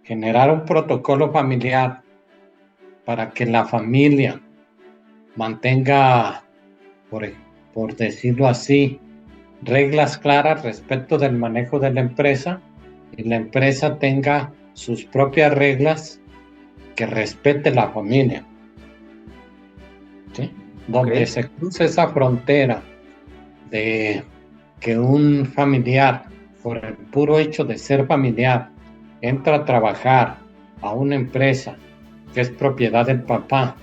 generar un protocolo familiar para que la familia mantenga, por, por decirlo así, reglas claras respecto del manejo de la empresa y la empresa tenga sus propias reglas que respete la familia. ¿Sí? Ok. Donde se cruza esa frontera de que un familiar, por el puro hecho de ser familiar, entra a trabajar a una empresa que es propiedad del papá,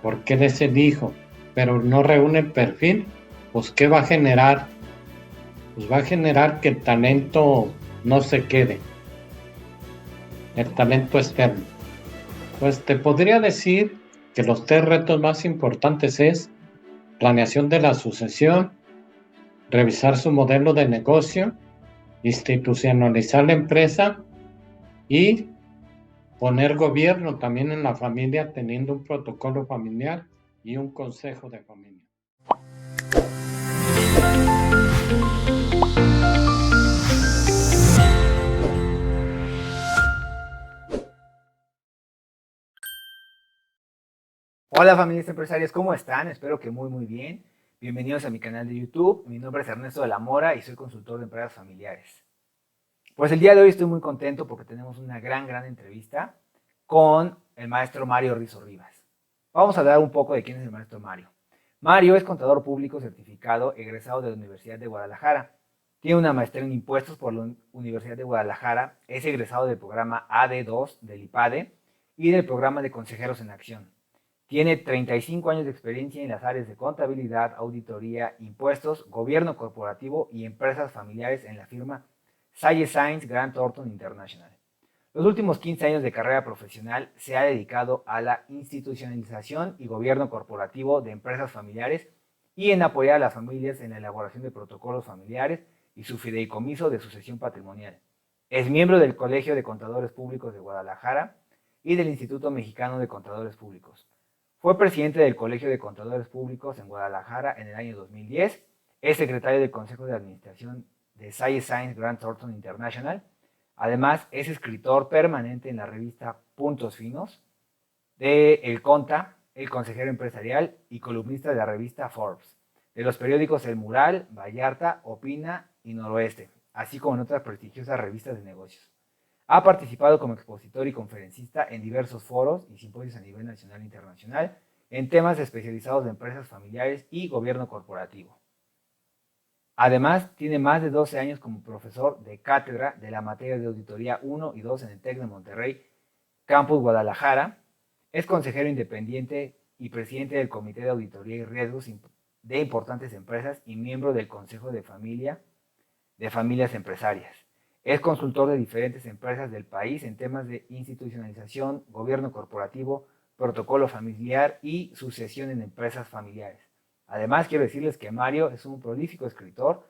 porque él es el hijo, pero no reúne el perfil, pues ¿qué va a generar? Pues va a generar que el talento no se quede, el talento externo. Pues te podría decir que los tres retos más importantes es planeación de la sucesión, revisar su modelo de negocio, institucionalizar la empresa y poner gobierno también en la familia teniendo un protocolo familiar y un consejo de familia. Hola familias empresarias, ¿cómo están? Espero que muy bien. Bienvenidos a mi canal de YouTube. Mi nombre es Ernesto de la Mora y soy consultor de empresas familiares. Pues el día de hoy estoy muy contento porque tenemos una gran entrevista con el maestro Mario Rizzo Rivas. Vamos a hablar un poco de quién es el maestro Mario. Mario es contador público certificado egresado de la Universidad de Guadalajara. Tiene una maestría en impuestos por la Universidad de Guadalajara. Es egresado del programa AD2 del IPADE y del programa de consejeros en acción. Tiene 35 años de experiencia en las áreas de contabilidad, auditoría, impuestos, gobierno corporativo y empresas familiares en la firma Salle Science Grant Thornton International. Los últimos 15 años de carrera profesional se ha dedicado a la institucionalización y gobierno corporativo de empresas familiares y en apoyar a las familias en la elaboración de protocolos familiares y su fideicomiso de sucesión patrimonial. Es miembro del Colegio de Contadores Públicos de Guadalajara y del Instituto Mexicano de Contadores Públicos. Fue presidente del Colegio de Contadores Públicos en Guadalajara en el año 2010. Es secretario del Consejo de Administración de Salle Science Grant Thornton International. Además, es escritor permanente en la revista Puntos Finos, de El Conta, El Consejero Empresarial y columnista de la revista Forbes, de los periódicos El Mural, Vallarta, Opina y Noroeste, así como en otras prestigiosas revistas de negocios. Ha participado como expositor y conferencista en diversos foros y simposios a nivel nacional e internacional en temas especializados de empresas familiares y gobierno corporativo. Además, tiene más de 12 años como profesor de cátedra de la materia de auditoría 1 y 2 en el TEC de Monterrey, Campus Guadalajara. Es consejero independiente y presidente del Comité de Auditoría y Riesgos de Importantes Empresas y miembro del Consejo de Familias Empresarias. Es consultor de diferentes empresas del país en temas de institucionalización, gobierno corporativo, protocolo familiar y sucesión en empresas familiares. Además, quiero decirles que Mario es un prolífico escritor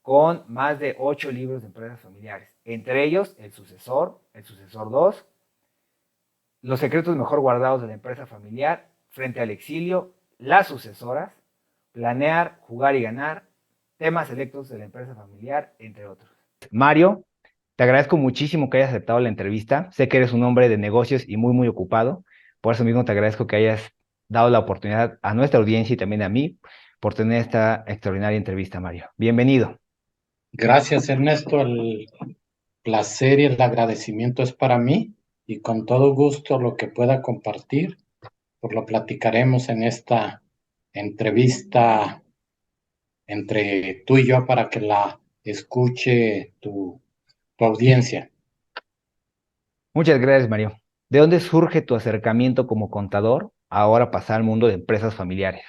con más de 8 libros de empresas familiares, entre ellos El Sucesor 2, Los secretos mejor guardados de la empresa familiar, Frente al exilio, Las sucesoras, Planear, jugar y ganar, Temas selectos de la empresa familiar, entre otros. Mario, te agradezco muchísimo que hayas aceptado la entrevista. Sé que eres un hombre de negocios y muy ocupado. Por eso mismo te agradezco que hayas dado la oportunidad a nuestra audiencia y también a mí por tener esta extraordinaria entrevista, Mario. Bienvenido. Gracias, Ernesto. El placer y el agradecimiento es para mí y con todo gusto lo que pueda compartir, pues lo platicaremos en esta entrevista entre tú y yo para que la escuche tu audiencia. Muchas gracias, Mario. ¿De dónde surge tu acercamiento como contador ahora pasar al mundo de empresas familiares?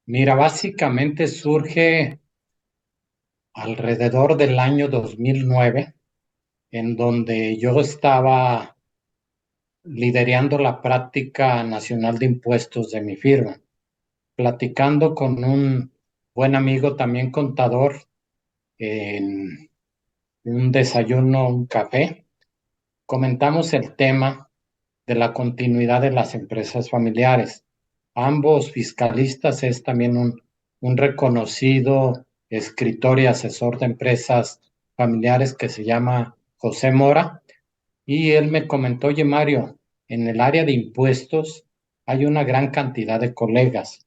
Mira, básicamente surge alrededor del año 2009, en donde yo estaba liderando la práctica nacional de impuestos de mi firma, platicando con un buen amigo también contador en un desayuno, un café. Comentamos el tema de la continuidad de las empresas familiares. Ambos fiscalistas es también un reconocido escritor y asesor de empresas familiares que se llama José Mora. Y él me comentó, oye Mario, en el área de impuestos hay una gran cantidad de colegas.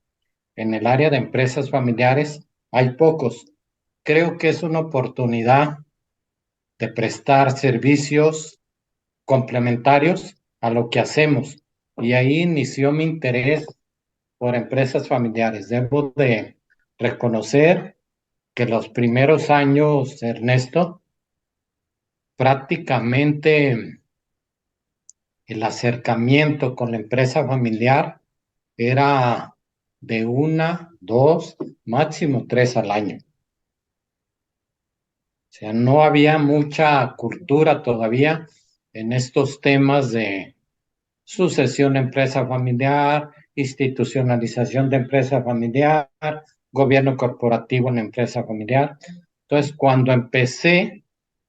En el área de empresas familiares hay pocos. Creo que es una oportunidad de prestar servicios complementarios a lo que hacemos. Y ahí inició mi interés por empresas familiares. Debo de reconocer que los primeros años, Ernesto, prácticamente el acercamiento con la empresa familiar era de una, dos, máximo tres al año. O sea, no había mucha cultura todavía en estos temas de sucesión de empresa familiar, institucionalización de empresa familiar, gobierno corporativo en la empresa familiar. Entonces, cuando empecé,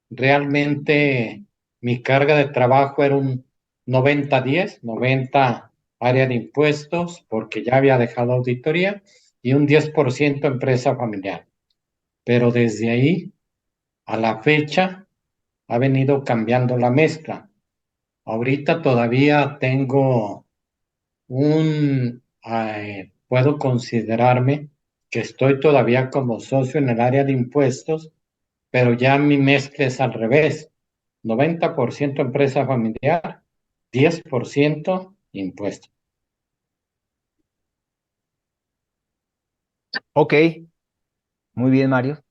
realmente mi carga de trabajo era un 90-10, 90 área de impuestos, porque ya había dejado auditoría, y un 10% empresa familiar. Pero desde ahí a la fecha ha venido cambiando la mezcla. Ahorita todavía tengo puedo considerarme que estoy todavía como socio en el área de impuestos, pero ya mi mezcla es al revés. 90% empresa familiar, 10% impuestos. Ok, muy bien, Mario.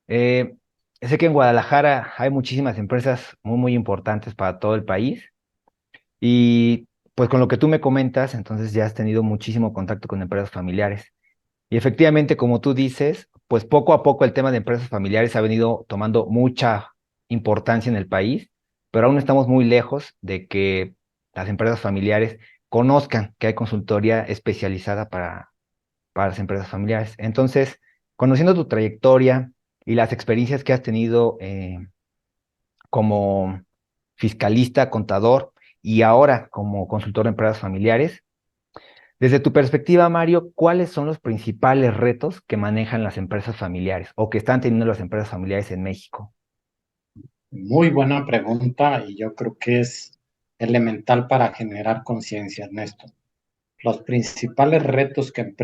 Eh, Sé que en Guadalajara hay muchísimas empresas muy, muy importantes para todo el país y pues con lo que tú me comentas, entonces ya has tenido muchísimo contacto con empresas familiares. Y efectivamente, como tú dices, pues poco a poco el tema de empresas familiares ha venido tomando mucha importancia en el país, pero aún estamos muy lejos de que las empresas familiares conozcan que hay consultoría especializada para las empresas familiares. Entonces, conociendo tu trayectoria y las experiencias que has tenido como fiscalista, contador y ahora como consultor de empresas familiares, desde tu perspectiva, Mario, ¿cuáles son los principales retos que manejan las empresas familiares o que están teniendo las empresas familiares en México? Muy buena pregunta y yo creo que es elemental para generar conciencia, Ernesto. Los principales retos que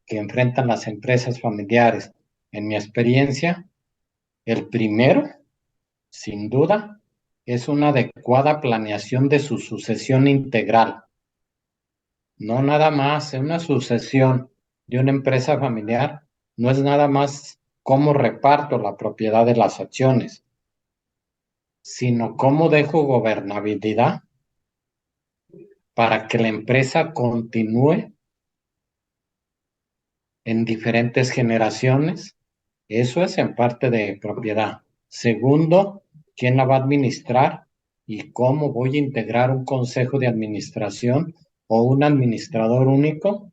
enfrentan las empresas familiares, en mi experiencia, el primero, sin duda, es una adecuada planeación de su sucesión integral. No nada más, en una sucesión de una empresa familiar, no es nada más cómo reparto la propiedad de las acciones, sino cómo dejo gobernabilidad para que la empresa continúe en diferentes generaciones. Eso es en parte de propiedad. Segundo, quién la va a administrar y cómo voy a integrar un consejo de administración o un administrador único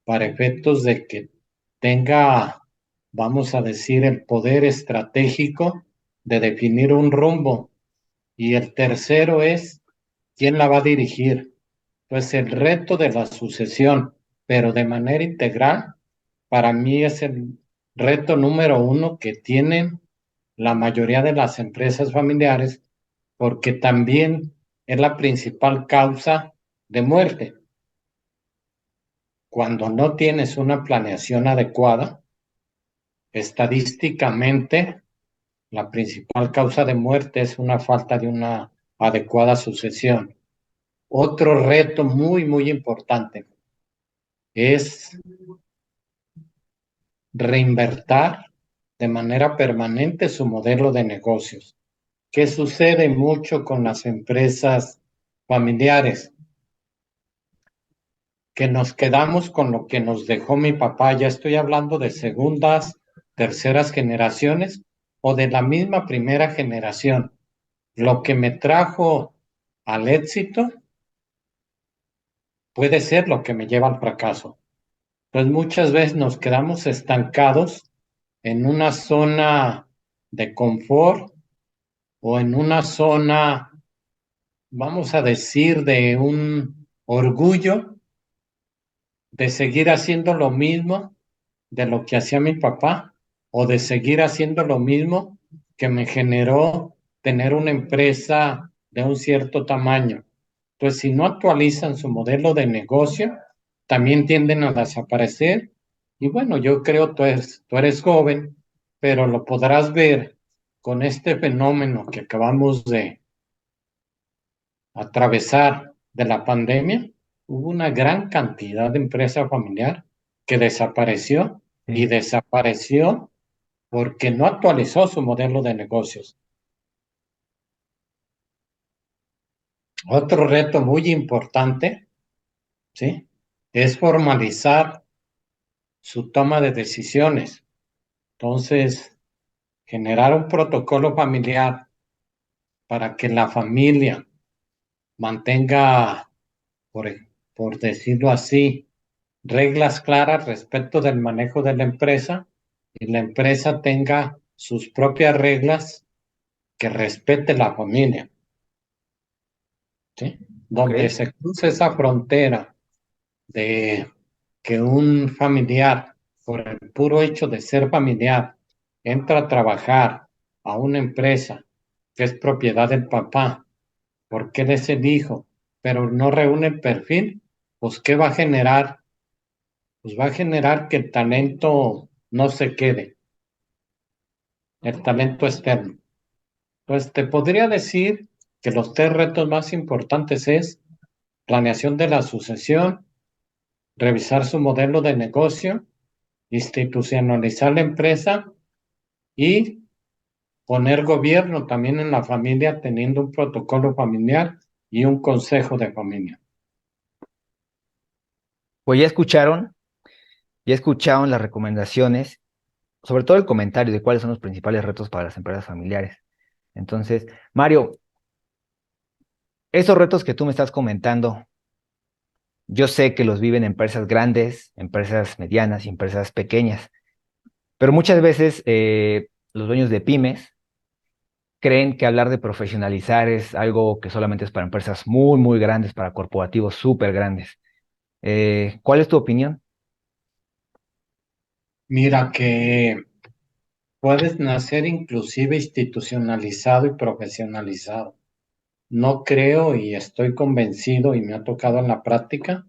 para efectos de que tenga, vamos a decir, el poder estratégico de definir un rumbo. Y el tercero es quién la va a dirigir. Pues el reto de la sucesión, pero de manera integral, para mí es el reto número uno que tienen la mayoría de las empresas familiares, porque también es la principal causa de muerte. Cuando no tienes una planeación adecuada, estadísticamente, la principal causa de muerte es una falta de una adecuada sucesión. Otro reto muy, muy importante es reinvertir de manera permanente su modelo de negocios. ¿Qué sucede mucho con las empresas familiares? Que nos quedamos con lo que nos dejó mi papá. Ya estoy hablando de segundas, terceras generaciones o de la misma primera generación. Lo que me trajo al éxito puede ser lo que me lleva al fracaso. Pues muchas veces nos quedamos estancados en una zona de confort o en una zona, vamos a decir, de un orgullo de seguir haciendo lo mismo de lo que hacía mi papá o de seguir haciendo lo mismo que me generó tener una empresa de un cierto tamaño. Entonces, si no actualizan su modelo de negocio, también tienden a desaparecer. Y bueno, yo creo tú eres joven, pero lo podrás ver con este fenómeno que acabamos de atravesar de la pandemia. Hubo una gran cantidad de empresa familiar que desapareció y Sí. desapareció porque no actualizó su modelo de negocios. Otro reto muy importante, ¿sí? Es formalizar su toma de decisiones. Entonces, generar un protocolo familiar para que la familia mantenga, por, por decirlo así, reglas claras respecto del manejo de la empresa y la empresa tenga sus propias reglas que respete la familia, ¿sí? Ok. Donde se cruce esa frontera de que un familiar, por el puro hecho de ser familiar, entra a trabajar a una empresa que es propiedad del papá, porque él es el hijo, pero no reúne el perfil, pues ¿qué va a generar? Pues va a generar que el talento no se quede, el talento externo. Pues te podría decir que los tres retos más importantes es planeación de la sucesión, revisar su modelo de negocio, institucionalizar la empresa y poner gobierno también en la familia teniendo un protocolo familiar y un consejo de familia. Pues ya escucharon las recomendaciones, sobre todo el comentario de cuáles son los principales retos para las empresas familiares. Entonces, Mario, esos retos que tú me estás comentando, yo sé que los viven empresas grandes, empresas medianas y empresas pequeñas, pero muchas veces los dueños de pymes creen que hablar de profesionalizar es algo que solamente es para empresas muy, muy grandes, para corporativos súper grandes. ¿Cuál es tu opinión? Mira que puedes nacer inclusive institucionalizado y profesionalizado. No creo y estoy convencido y me ha tocado en la práctica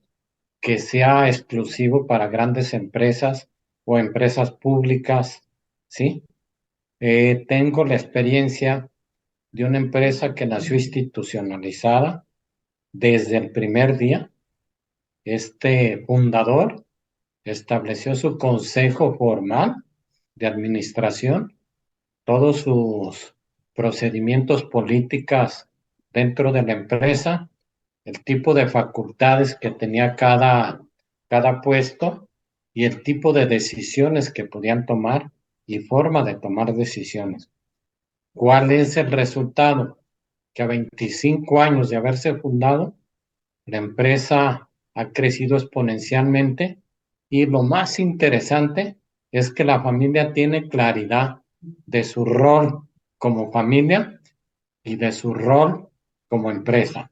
que sea exclusivo para grandes empresas o empresas públicas, ¿sí? Tengo la experiencia de una empresa que nació institucionalizada desde el primer día. Este fundador estableció su consejo formal de administración, todos sus procedimientos políticas dentro de la empresa, el tipo de facultades que tenía cada puesto y el tipo de decisiones que podían tomar y forma de tomar decisiones. ¿Cuál es el resultado? Que a 25 años de haberse fundado, la empresa ha crecido exponencialmente y lo más interesante es que la familia tiene claridad de su rol como familia y de su rol como empresa.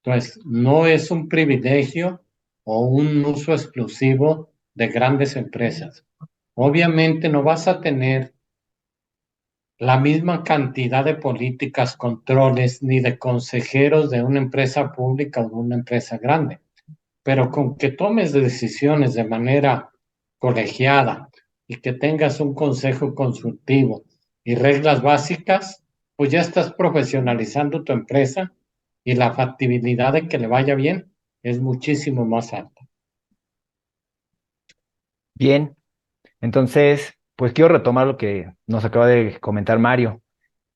Entonces, no es un privilegio o un uso exclusivo de grandes empresas. Obviamente no vas a tener la misma cantidad de políticas, controles, ni de consejeros de una empresa pública o de una empresa grande, pero con que tomes decisiones de manera colegiada y que tengas un consejo consultivo y reglas básicas, pues ya estás profesionalizando tu empresa y la factibilidad de que le vaya bien es muchísimo más alta. Bien, entonces, pues quiero retomar lo que nos acaba de comentar Mario.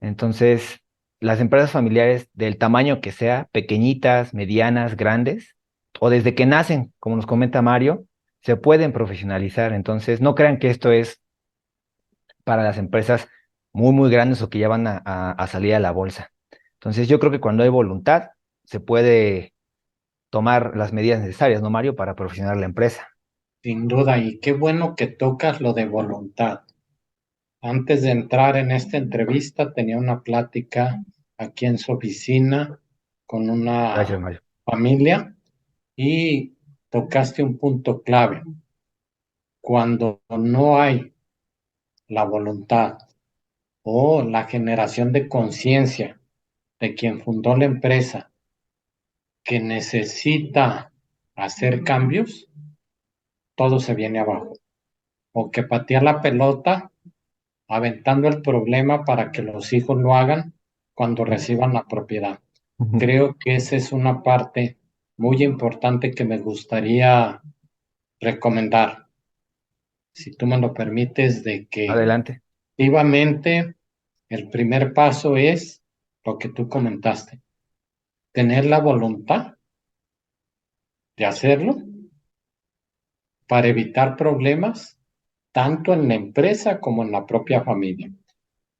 Entonces, las empresas familiares del tamaño que sea, pequeñitas, medianas, grandes, o desde que nacen, como nos comenta Mario, se pueden profesionalizar. Entonces, no crean que esto es para las empresas muy, muy grandes o que ya van a salir a la bolsa. Entonces, yo creo que cuando hay voluntad, se puede tomar las medidas necesarias, ¿no, Mario?, para profesionalizar la empresa. Sin duda, y qué bueno que tocas lo de voluntad. Antes de entrar en esta entrevista, tenía una plática aquí en su oficina con Gracias, una Mario. familia y tocaste un punto clave. Cuando no hay la voluntad o la generación de conciencia de quien fundó la empresa que necesita hacer cambios, todo se viene abajo. O que patea la pelota aventando el problema para que los hijos lo hagan cuando reciban la propiedad. Ujú. Creo que esa es una parte muy importante que me gustaría recomendar, si tú me lo permites, de que Adelante. activamente el primer paso es lo que tú comentaste, tener la voluntad de hacerlo para evitar problemas tanto en la empresa como en la propia familia.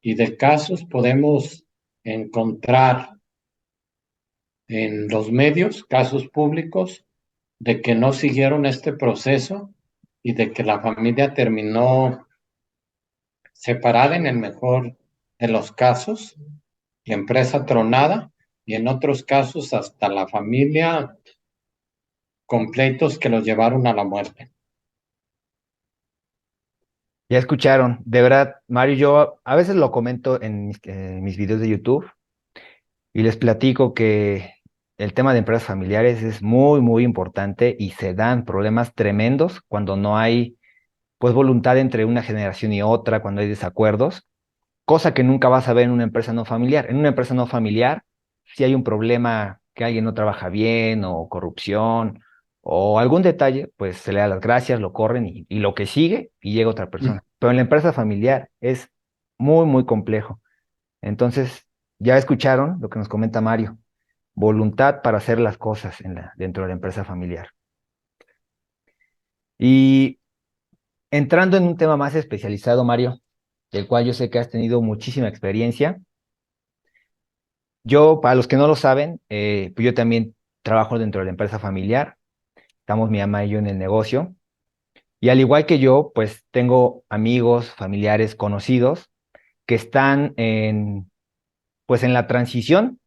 Y de casos podemos encontrar en los medios casos públicos de que no siguieron este proceso y de que la familia terminó separada en el mejor de los casos, la empresa tronada y en otros casos hasta la familia completos que los llevaron a la muerte. Ya escucharon, de verdad, Mario, yo a veces lo comento en mis videos de YouTube y les platico que el tema de empresas familiares es muy, muy importante y se dan problemas tremendos cuando no hay, pues, voluntad entre una generación y otra, cuando hay desacuerdos, cosa que nunca vas a ver en una empresa no familiar. En una empresa no familiar, si hay un problema que alguien no trabaja bien o corrupción o algún detalle, pues se le da las gracias, lo corren y lo que sigue y llega otra persona. Pero en la empresa familiar es muy, muy complejo. Entonces, ya escucharon lo que nos comenta Mario, voluntad para hacer las cosas dentro de la empresa familiar. Y entrando en un tema más especializado, Mario, del cual yo sé que has tenido muchísima experiencia. Yo, para los que no lo saben, pues yo también trabajo dentro de la empresa familiar. Estamos mi mamá y yo en el negocio. Y al igual que yo, pues tengo amigos, familiares, conocidos que están pues en la transición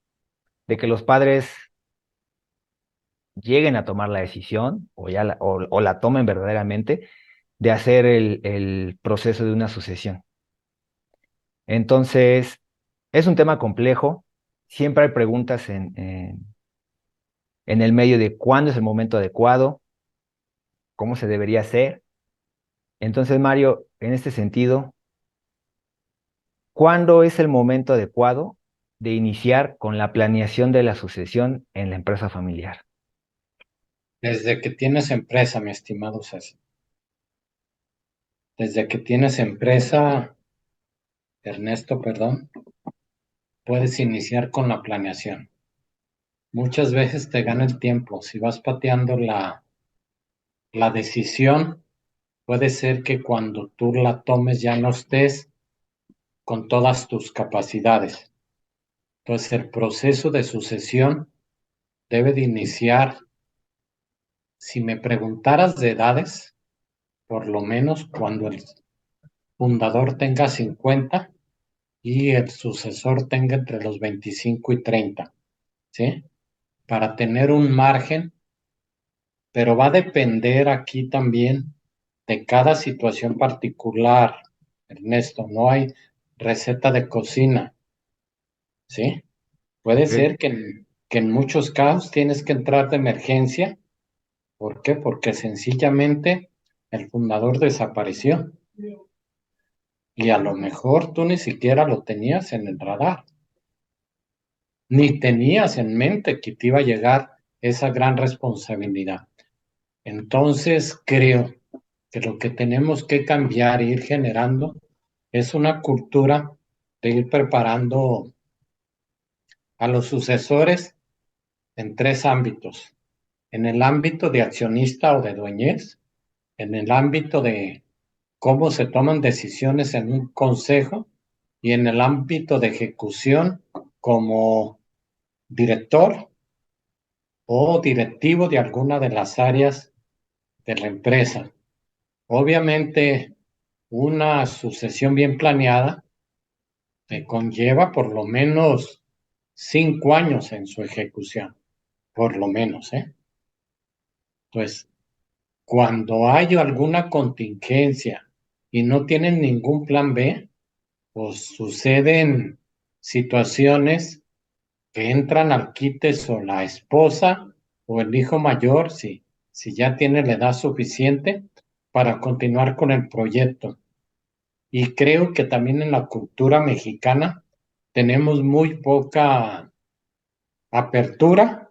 de que los padres lleguen a tomar la decisión o la tomen verdaderamente de hacer el proceso de una sucesión. Entonces, es un tema complejo. Siempre hay preguntas en el medio de cuándo es el momento adecuado, cómo se debería hacer. Entonces, Mario, en este sentido, ¿cuándo es el momento adecuado de iniciar con la planeación de la sucesión en la empresa familiar? Desde que tienes empresa, mi estimado César, desde que tienes empresa, Ernesto, perdón, puedes iniciar con la planeación. Muchas veces te gana el tiempo. Si vas pateando la decisión, puede ser que cuando tú la tomes ya no estés con todas tus capacidades. Entonces, el proceso de sucesión debe de iniciar, si me preguntaras de edades, por lo menos cuando el fundador tenga 50 y el sucesor tenga entre los 25 y 30, ¿sí? Para tener un margen, pero va a depender aquí también de cada situación particular, Ernesto. No hay receta de cocina, ¿sí? Puede Ok. ser que en muchos casos tienes que entrar de emergencia. ¿Por qué? Porque sencillamente el fundador desapareció y a lo mejor tú ni siquiera lo tenías en el radar, ni tenías en mente que te iba a llegar esa gran responsabilidad. Entonces creo que lo que tenemos que cambiar e ir generando es una cultura de ir preparando a los sucesores en tres ámbitos. En el ámbito de accionista o de dueñez, en el ámbito de cómo se toman decisiones en un consejo y en el ámbito de ejecución como director o directivo de alguna de las áreas de la empresa. Obviamente, una sucesión bien planeada te conlleva por lo menos 5 años en su ejecución, por lo menos, ¿eh? Pues cuando hay alguna contingencia y no tienen ningún plan B, pues suceden situaciones que entran al quites o la esposa o el hijo mayor, si ya tiene la edad suficiente para continuar con el proyecto. Y creo que también en la cultura mexicana tenemos muy poca apertura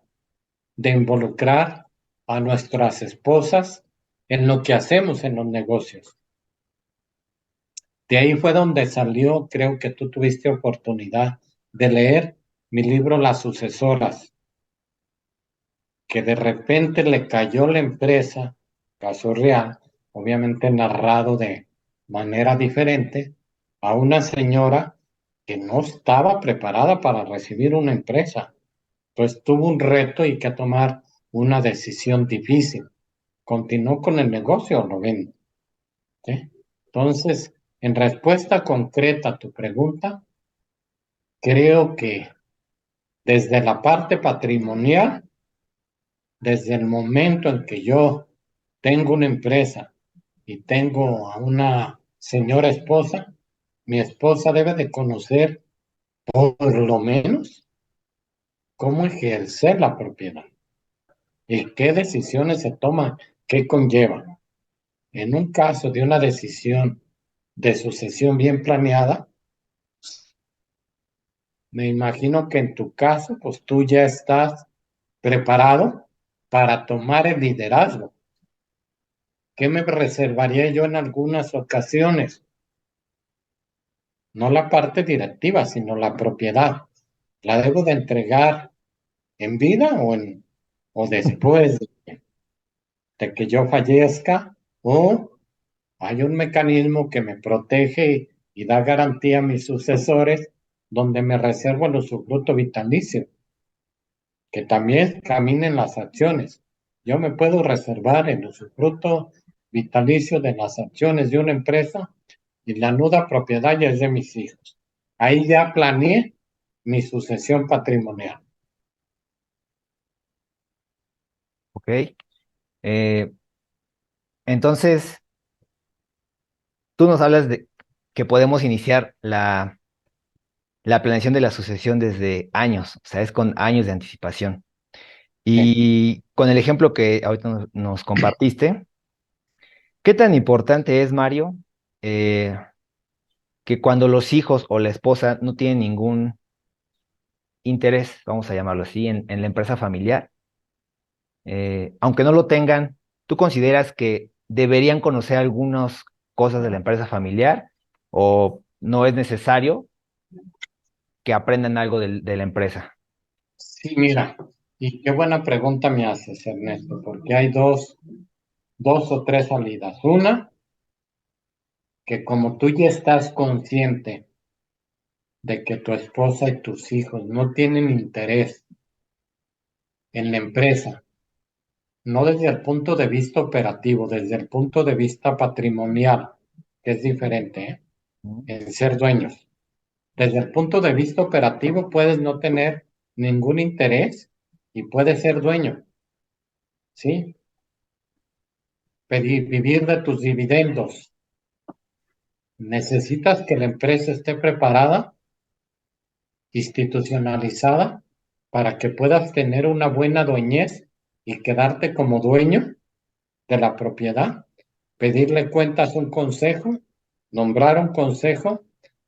de involucrar a nuestras esposas en lo que hacemos en los negocios. De ahí fue donde salió, creo que tú tuviste oportunidad de leer mi libro Las Sucesoras, que de repente le cayó la empresa, caso real, obviamente narrado de manera diferente, a una señora que no estaba preparada para recibir una empresa. Entonces tuvo un reto y que tomar una decisión difícil. ¿Continuó con el negocio o lo vende? ¿Sí? Entonces, en respuesta concreta a tu pregunta, creo que desde la parte patrimonial, desde el momento en que yo tengo una empresa y tengo a una señora esposa, mi esposa debe de conocer por lo menos cómo ejercer la propiedad y qué decisiones se toman, qué conllevan. En un caso de una decisión de sucesión bien planeada, me imagino que en tu caso, pues tú ya estás preparado para tomar el liderazgo. ¿Qué me reservaría yo en algunas ocasiones? No la parte directiva, sino la propiedad. ¿La debo de entregar en vida o después de que yo fallezca? ¿O hay un mecanismo que me protege y da garantía a mis sucesores donde me reservo el usufructo vitalicio? Que también caminen las acciones. Yo me puedo reservar el usufructo vitalicio de las acciones de una empresa y la nuda propiedad ya es de mis hijos. Ahí ya planeé mi sucesión patrimonial. ¿Ok? Eh, entonces, tú nos hablas de que podemos iniciar la planeación de la sucesión desde años, o sea, es con años de anticipación. Sí. Y con el ejemplo que ahorita nos compartiste, ¿qué tan importante es, Mario, eh, que cuando los hijos o la esposa no tienen ningún interés, vamos a llamarlo así, en la empresa familiar, aunque no lo tengan, ¿tú consideras que deberían conocer algunas cosas de la empresa familiar o no es necesario que aprendan algo de la empresa? Sí, mira, y qué buena pregunta me haces, Ernesto, porque hay dos o tres salidas. Una, que como tú ya estás consciente de que tu esposa y tus hijos no tienen interés en la empresa, no desde el punto de vista operativo, desde el punto de vista patrimonial, que es diferente, ¿eh? Mm. En ser dueños. Desde el punto de vista operativo puedes no tener ningún interés y puedes ser dueño, ¿sí? Vivir de tus dividendos. Necesitas que la empresa esté preparada, institucionalizada, para que puedas tener una buena dueñez y quedarte como dueño de la propiedad, pedirle cuentas a un consejo, nombrar un consejo,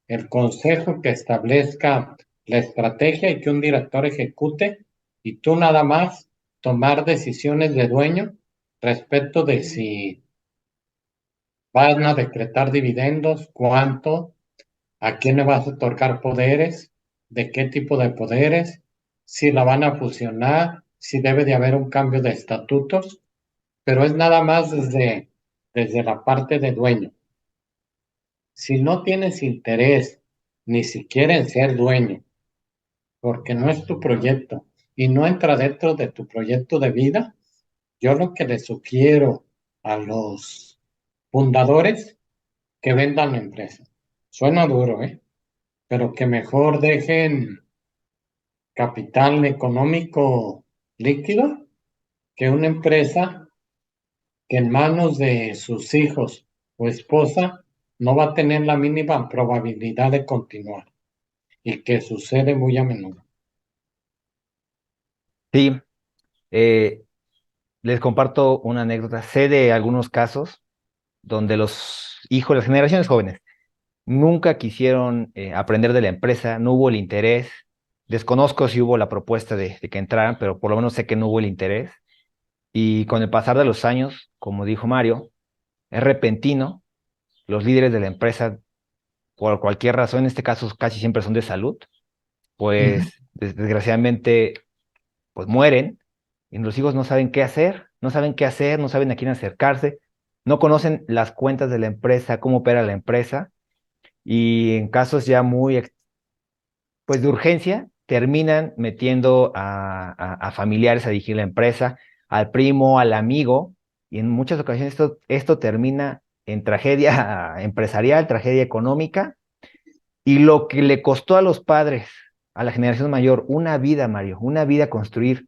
el consejo que establezca la estrategia y que un director ejecute, y tú nada más tomar decisiones de dueño respecto de si van a decretar dividendos, cuánto, a quién le vas a otorgar poderes, de qué tipo de poderes, si la van a fusionar, si debe de haber un cambio de estatutos, pero es nada más desde la parte de dueño. Si no tienes interés ni siquiera en ser dueño, porque no es tu proyecto y no entra dentro de tu proyecto de vida, yo lo que le sugiero a los fundadores que vendan la empresa. Suena duro, ¿eh? Pero que mejor dejen capital económico líquido que una empresa que en manos de sus hijos o esposa no va a tener la mínima probabilidad de continuar y que sucede muy a menudo. Sí, eh, les comparto una anécdota. Sé de algunos casos donde los hijos, las generaciones jóvenes, nunca quisieron aprender de la empresa, no hubo el interés. Desconozco si hubo la propuesta de que entraran, pero por lo menos sé que no hubo el interés. Y con el pasar de los años, como dijo Mario, es repentino. Los líderes de la empresa, por cualquier razón, en este caso casi siempre son de salud, Ujú. pues desgraciadamente pues mueren y los hijos no saben qué hacer, no saben qué hacer, no saben a quién acercarse, no conocen las cuentas de la empresa, cómo opera la empresa y en casos ya muy pues de urgencia terminan metiendo a familiares a dirigir la empresa, al primo, al amigo y en muchas ocasiones esto termina en tragedia empresarial, tragedia económica y lo que le costó a los padres, a la generación mayor, una vida, Mario, una vida construir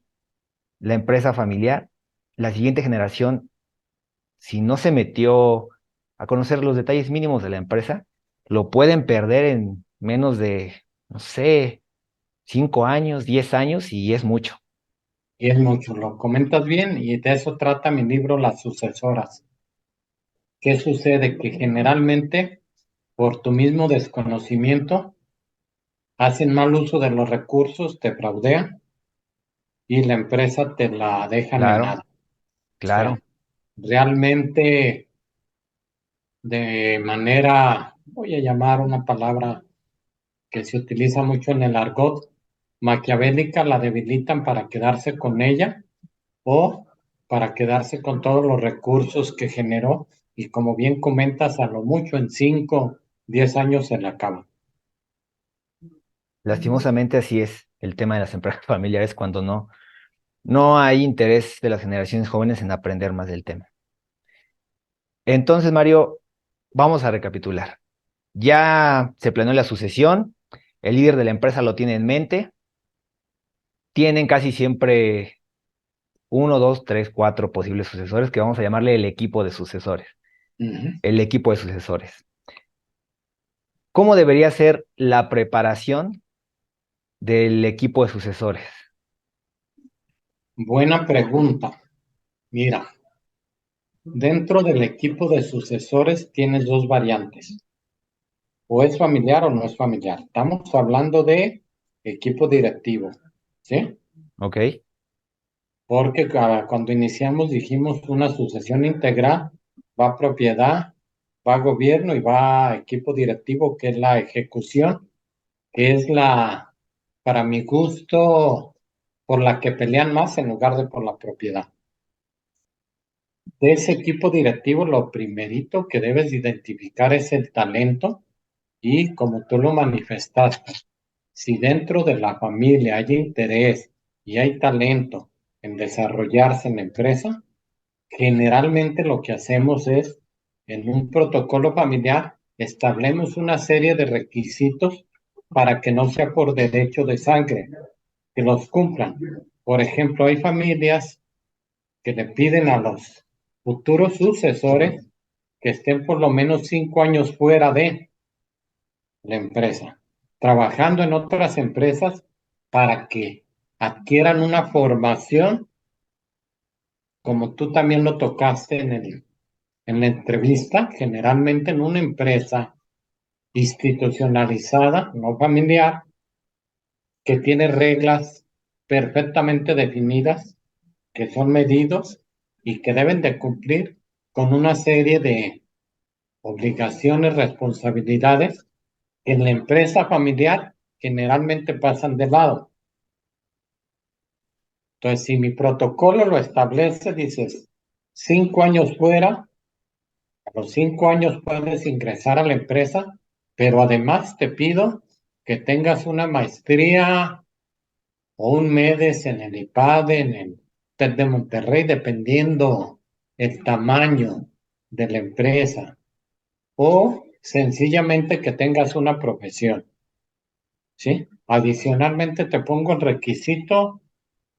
la empresa familiar, la siguiente generación, si no se metió a conocer los detalles mínimos de la empresa, lo pueden perder en menos de, no sé, 5 años, 10 años y es mucho. Y es mucho, lo comentas bien y de eso trata mi libro Las sucesoras. ¿Qué sucede? Que generalmente, por tu mismo desconocimiento, hacen mal uso de los recursos, te fraudean y la empresa te la dejan en Claro, nada. O claro. sea, realmente de manera, voy a llamar una palabra que se utiliza mucho en el argot, maquiavélica, la debilitan para quedarse con ella o para quedarse con todos los recursos que generó y como bien comentas, a lo mucho en 5, 10 años se le acaba. Lastimosamente así es el tema de las empresas familiares cuando no hay interés de las generaciones jóvenes en aprender más del tema. Entonces, Mario, vamos a recapitular. Ya se planeó la sucesión, el líder de la empresa lo tiene en mente, tienen casi siempre uno, dos, tres, cuatro posibles sucesores que vamos a llamarle el equipo de sucesores. Ujú. El equipo de sucesores. ¿Cómo debería ser la preparación del equipo de sucesores? Buena pregunta. Mira, dentro del equipo de sucesores tienes dos variantes. O es familiar o no es familiar. Estamos hablando de equipo directivo, ¿sí? ¿Ok? Porque cuando iniciamos dijimos una sucesión integral, va propiedad, va gobierno y va equipo directivo, que es la ejecución, que es la, para mi gusto, por la que pelean más en lugar de por la propiedad. De ese equipo directivo, lo primerito que debes identificar es el talento y como tú lo manifestaste, si dentro de la familia hay interés y hay talento en desarrollarse en la empresa, generalmente lo que hacemos es, en un protocolo familiar, establecemos una serie de requisitos para que no sea por derecho de sangre, que los cumplan. Por ejemplo, hay familias que le piden a los futuros sucesores que estén por lo menos 5 años fuera de la empresa, trabajando en otras empresas para que adquieran una formación, como tú también lo tocaste en la entrevista, generalmente en una empresa institucionalizada, no familiar, que tiene reglas perfectamente definidas, que son medidos y que deben de cumplir con una serie de obligaciones, responsabilidades que en la empresa familiar generalmente pasan de lado. Entonces, si mi protocolo lo establece, dices, 5 años fuera, a los 5 años puedes ingresar a la empresa, pero además te pido que tengas una maestría o un MEDES en el IPADE, en el TEC de Monterrey, dependiendo el tamaño de la empresa, o sencillamente que tengas una profesión, ¿sí? Adicionalmente te pongo el requisito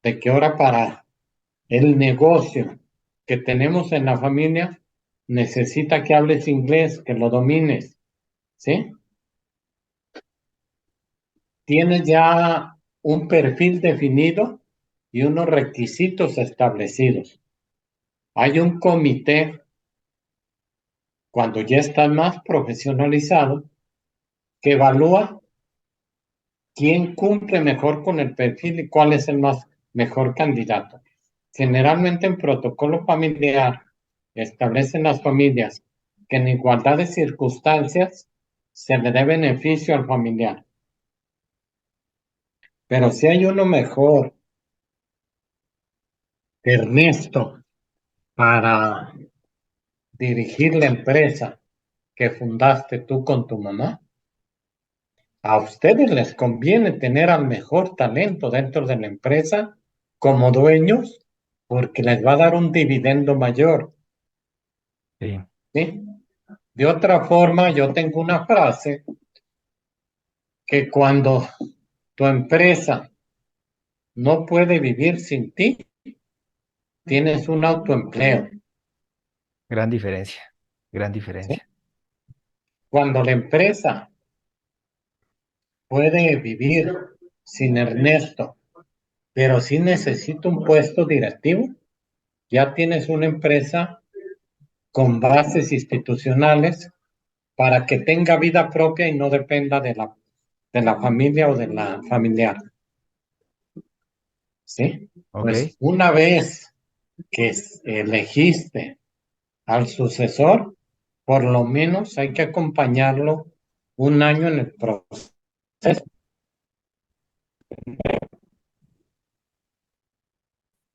de que ahora para el negocio que tenemos en la familia, necesita que hables inglés, que lo domines, ¿sí? Tienes ya un perfil definido y unos requisitos establecidos. Hay un comité, cuando ya estás más profesionalizado, que evalúa quién cumple mejor con el perfil y cuál es el más mejor candidato. Generalmente en protocolo familiar establecen las familias que en igualdad de circunstancias se le dé beneficio al familiar. Pero si hay uno mejor que Ernesto para dirigir la empresa que fundaste tú con tu mamá, a ustedes les conviene tener al mejor talento dentro de la empresa como dueños porque les va a dar un dividendo mayor, Sí. ¿sí? De otra forma, yo tengo una frase que cuando tu empresa no puede vivir sin ti, tienes un autoempleo, Gran diferencia, gran ¿sí? diferencia. Cuando la empresa puede vivir sin Ernesto, pero sí necesita un puesto directivo, ya tienes una empresa con bases institucionales para que tenga vida propia y no dependa de la familia o de la familiar, ¿sí? Ok. Pues una vez que elegiste al sucesor, por lo menos hay que acompañarlo un año en el proceso.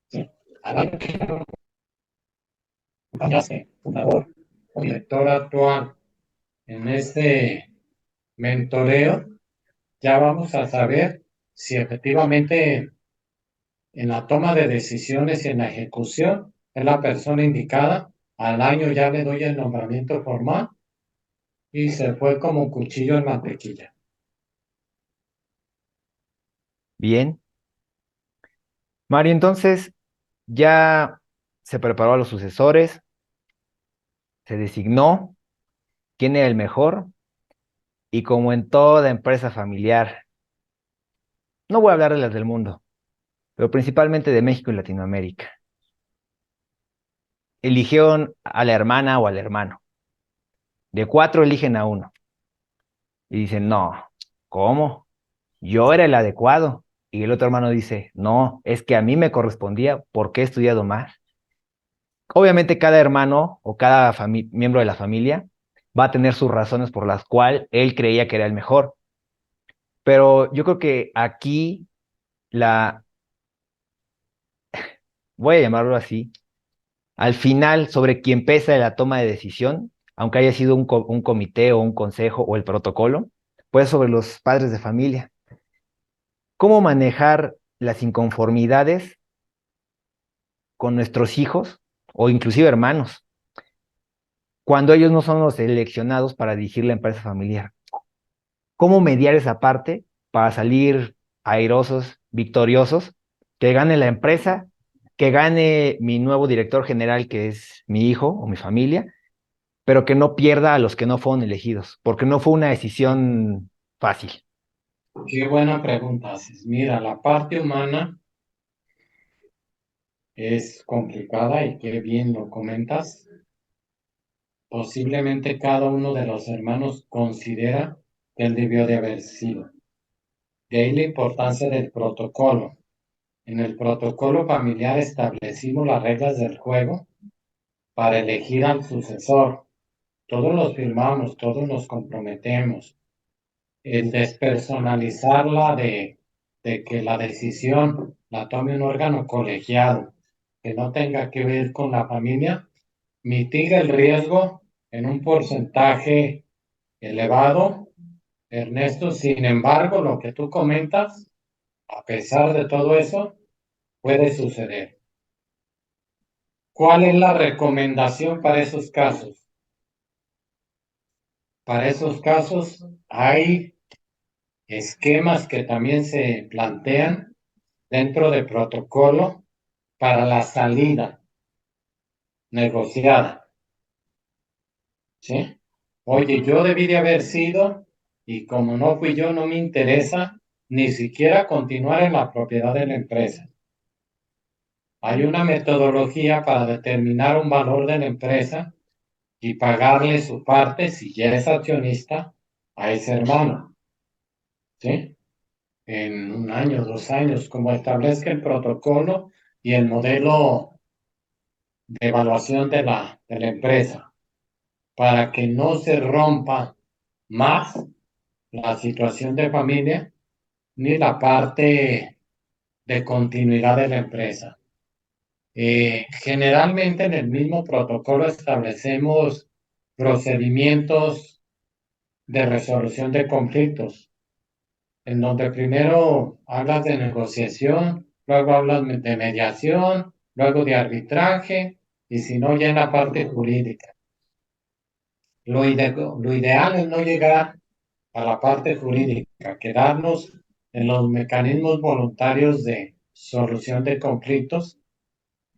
¿Sí? Al acompañarse, fundador o director actual en este mentoreo, ya vamos a saber si efectivamente en la toma de decisiones y en la ejecución es la persona indicada. Al año ya le doy el nombramiento formal y se fue como cuchillo en mantequilla. Bien. Mario, entonces ya se preparó a los sucesores, se designó quién era el mejor y como en toda empresa familiar, no voy a hablar de las del mundo, pero principalmente de México y Latinoamérica, eligieron a la hermana o al hermano. De cuatro eligen a uno y dicen, no, ¿cómo? Yo era el adecuado. Y el otro hermano dice, no, es que a mí me correspondía porque he estudiado más. Obviamente cada hermano o cada miembro de la familia va a tener sus razones por las cuales él creía que era el mejor. Pero yo creo que aquí la, voy a llamarlo así, al final sobre quien pesa la toma de decisión, aunque haya sido un comité o un consejo o el protocolo, pues sobre los padres de familia. ¿Cómo manejar las inconformidades con nuestros hijos o inclusive hermanos cuando ellos no son los seleccionados para dirigir la empresa familiar? ¿Cómo mediar esa parte para salir airosos, victoriosos, que gane la empresa, que gane mi nuevo director general, que es mi hijo o mi familia, pero que no pierda a los que no fueron elegidos, porque no fue una decisión fácil? Qué buena pregunta haces. Mira, la parte humana es complicada y qué bien lo comentas. Posiblemente cada uno de los hermanos considera que él debió de haber sido. De ahí la importancia del protocolo. En el protocolo familiar establecimos las reglas del juego para elegir al sucesor. Todos los firmamos, todos nos comprometemos. El despersonalizarla de que la decisión la tome un órgano colegiado que no tenga que ver con la familia, mitiga el riesgo en un porcentaje elevado. Ernesto, sin embargo, lo que tú comentas, a pesar de todo eso, puede suceder. ¿Cuál es la recomendación para esos casos? Para esos casos hay esquemas que también se plantean dentro del protocolo para la salida negociada. ¿sí? Oye, yo debí de haber sido, y como no fui yo, no me interesa ni siquiera continuar en la propiedad de la empresa. Hay una metodología para determinar un valor de la empresa y pagarle su parte, si ya es accionista, a ese hermano, ¿sí? En un año, 2 años, como establezca el protocolo y el modelo de evaluación de la empresa, para que no se rompa más la situación de familia ni la parte de continuidad de la empresa. Generalmente en el mismo protocolo establecemos procedimientos de resolución de conflictos, en donde primero hablas de negociación, luego hablas de mediación, luego de arbitraje, y si no, ya en la parte jurídica. Lo ideal es no llegar a la parte jurídica, quedarnos en los mecanismos voluntarios de solución de conflictos.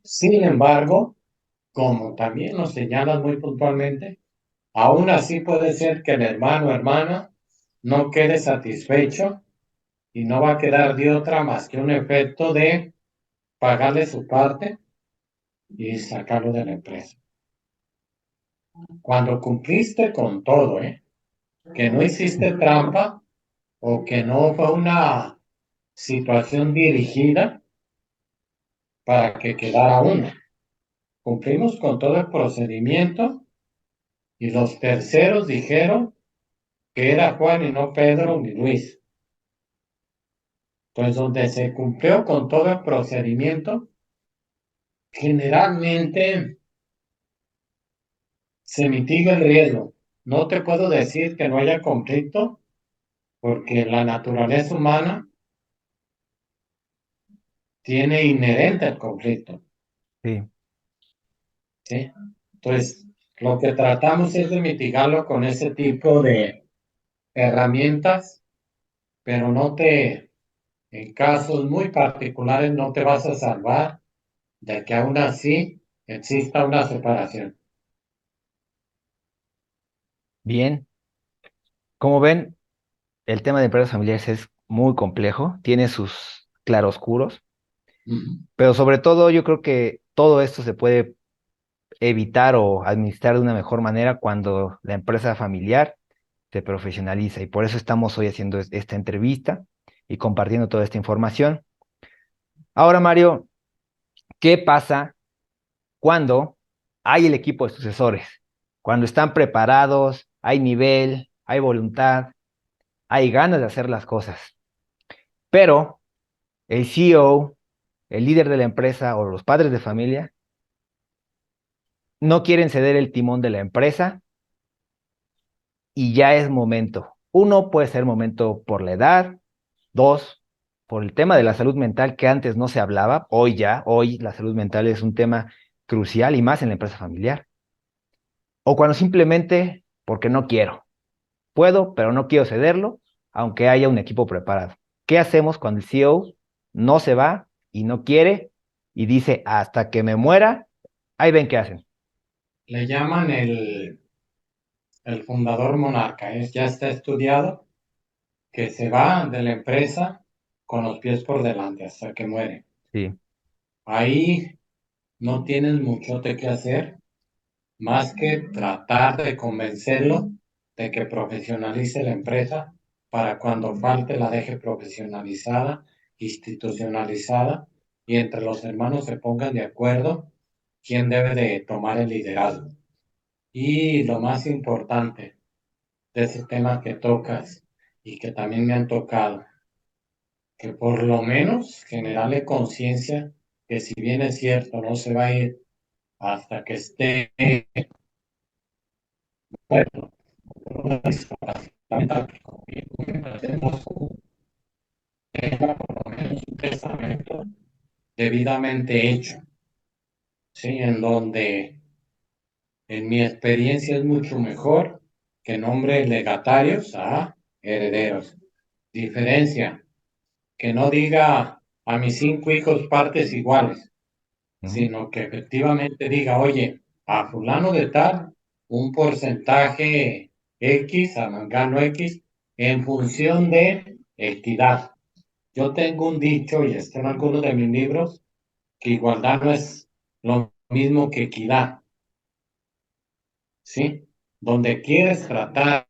Sin embargo, como también nos señalas muy puntualmente, aún así puede ser que el hermano o hermana no quede satisfecho y no va a quedar de otra más que un efecto de pagarle su parte y sacarlo de la empresa. Cuando cumpliste con todo, que no hiciste trampa o que no fue una situación dirigida para que quedara uno. Cumplimos con todo el procedimiento y los terceros dijeron que era Juan y no Pedro ni Luis. Pues donde se cumplió con todo el procedimiento, generalmente se mitiga el riesgo. No te puedo decir que no haya conflicto, porque la naturaleza humana tiene inherente el conflicto, Sí. ¿sí? Entonces, lo que tratamos es de mitigarlo con ese tipo de herramientas, pero en casos muy particulares no te vas a salvar de que aún así exista una separación. Bien. Como ven, el tema de empresas familiares es muy complejo, tiene sus claroscuros, Ujú. pero sobre todo yo creo que todo esto se puede evitar o administrar de una mejor manera cuando la empresa familiar se profesionaliza. Y por eso estamos hoy haciendo esta entrevista y compartiendo toda esta información. Ahora, Mario, ¿qué pasa cuando hay el equipo de sucesores? Cuando están preparados, hay nivel, hay voluntad, hay ganas de hacer las cosas. Pero el CEO, el líder de la empresa o los padres de familia no quieren ceder el timón de la empresa y ya es momento. Uno, puede ser momento por la edad. Dos, por el tema de la salud mental que antes no se hablaba. Hoy la salud mental es un tema crucial y más en la empresa familiar. O cuando simplemente porque no quiero. Puedo, pero no quiero cederlo, aunque haya un equipo preparado. ¿Qué hacemos cuando el CEO no se va y no quiere y dice hasta que me muera? Ahí ven qué hacen. Le llaman el fundador monarca, ya está estudiado que se va de la empresa con los pies por delante hasta que muere. Sí. Ahí no tienes mucho de qué hacer más que tratar de convencerlo de que profesionalice la empresa para cuando falte la deje profesionalizada, institucionalizada y entre los hermanos se pongan de acuerdo quién debe de tomar el liderazgo. Y lo más importante de ese tema que tocas y que también me han tocado, que por lo menos generarle conciencia que si bien es cierto, no se va a ir hasta que esté muerto, una discapacidad, como bien tenemos tenga por lo menos un testamento debidamente hecho, ¿sí? En donde, en mi experiencia, es mucho mejor que nombre legatarios a herederos. Diferencia, que no diga a mis 5 hijos partes iguales, Ujú. sino que efectivamente diga, oye, a fulano de tal, un porcentaje X, gano X, en función de equidad. Yo tengo un dicho, y está en algunos de mis libros, que igualdad no es lo mismo que equidad, ¿sí? Donde quieres tratar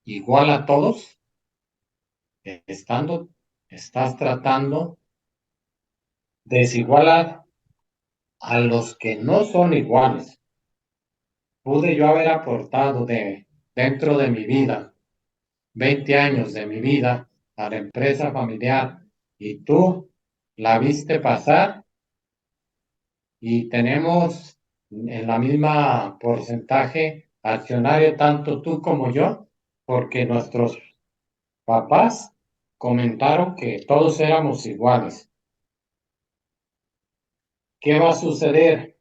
igual a todos, estás tratando desigual a los que no son iguales. Pude yo haber aportado dentro de mi vida, 20 años de mi vida a la empresa familiar, y tú la viste pasar y tenemos en la misma porcentaje accionario tanto tú como yo, porque nuestros papás comentaron que todos éramos iguales. ¿Qué va a suceder?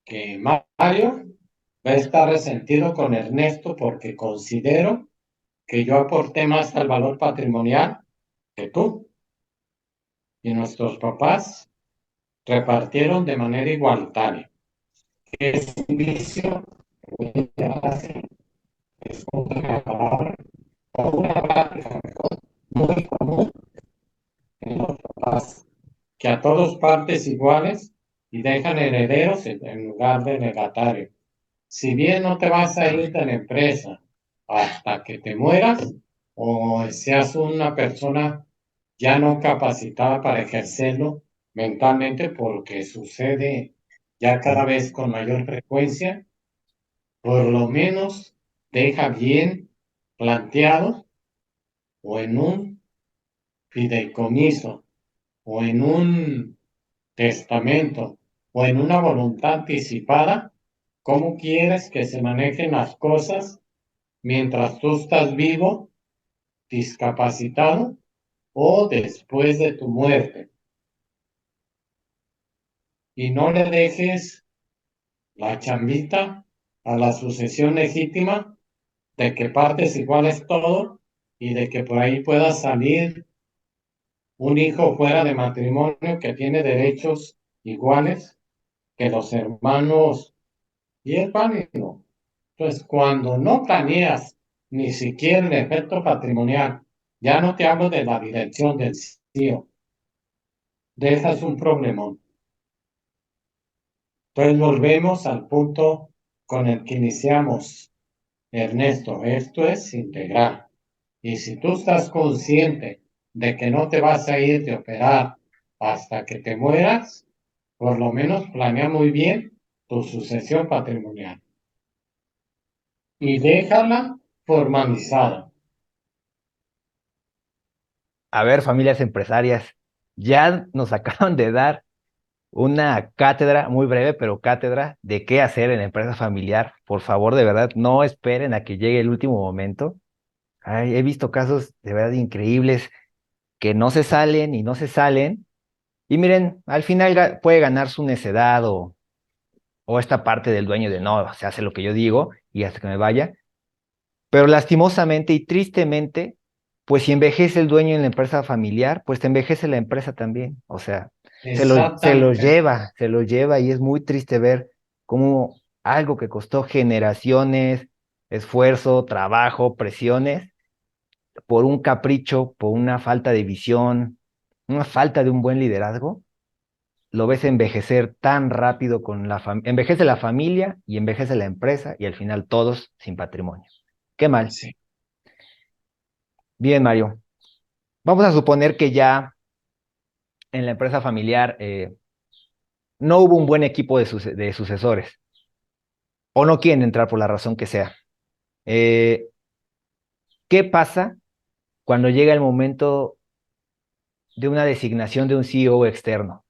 Que Mario va a estar resentido con Ernesto porque considero que yo aporté más al valor patrimonial que tú, y nuestros papás repartieron de manera igualitaria. Es un vicio, es una palabra o una práctica muy común en los papás, que a todos partes iguales y dejan herederos en lugar de legatarios. Si bien no te vas a ir de la empresa hasta que te mueras o seas una persona ya no capacitada para ejercerlo mentalmente, porque sucede ya cada vez con mayor frecuencia, por lo menos deja bien planteado o en un fideicomiso o en un testamento o en una voluntad anticipada cómo quieres que se manejen las cosas mientras tú estás vivo, discapacitado o después de tu muerte. Y no le dejes la chambita a la sucesión legítima de que partes iguales todo y de que por ahí pueda salir un hijo fuera de matrimonio que tiene derechos iguales que los hermanos, y es válido. Entonces, cuando no planeas ni siquiera el efecto patrimonial, ya no te hablo de la dirección del CEO, dejas un problemón. Entonces, volvemos al punto con el que iniciamos, Ernesto. Esto es integral. Y si tú estás consciente de que no te vas a ir de operar hasta que te mueras, por lo menos planea muy bien tu sucesión patrimonial y déjala formalizada. A ver, familias empresarias, ya nos acaban de dar una cátedra muy breve, pero cátedra de qué hacer en la empresa familiar. Por favor, de verdad, no esperen a que llegue el último momento. Ay, he visto casos de verdad increíbles que no se salen y no se salen. Y miren, al final puede ganar su necedad o esta parte del dueño de no, se hace lo que yo digo y hasta que me vaya. Pero lastimosamente y tristemente, pues si envejece el dueño en la empresa familiar, pues te envejece la empresa también. O sea, Exactamente. se lo lleva y es muy triste ver cómo algo que costó generaciones, esfuerzo, trabajo, presiones, por un capricho, por una falta de visión, una falta de un buen liderazgo, lo ves envejecer tan rápido con envejece la familia y envejece la empresa y al final todos sin patrimonio. Qué mal. Sí. Bien, Mario. Vamos a suponer que ya en la empresa familiar no hubo un buen equipo de sucesores o no quieren entrar por la razón que sea. Eh, ¿Qué pasa cuando llega el momento de una designación de un CEO externo?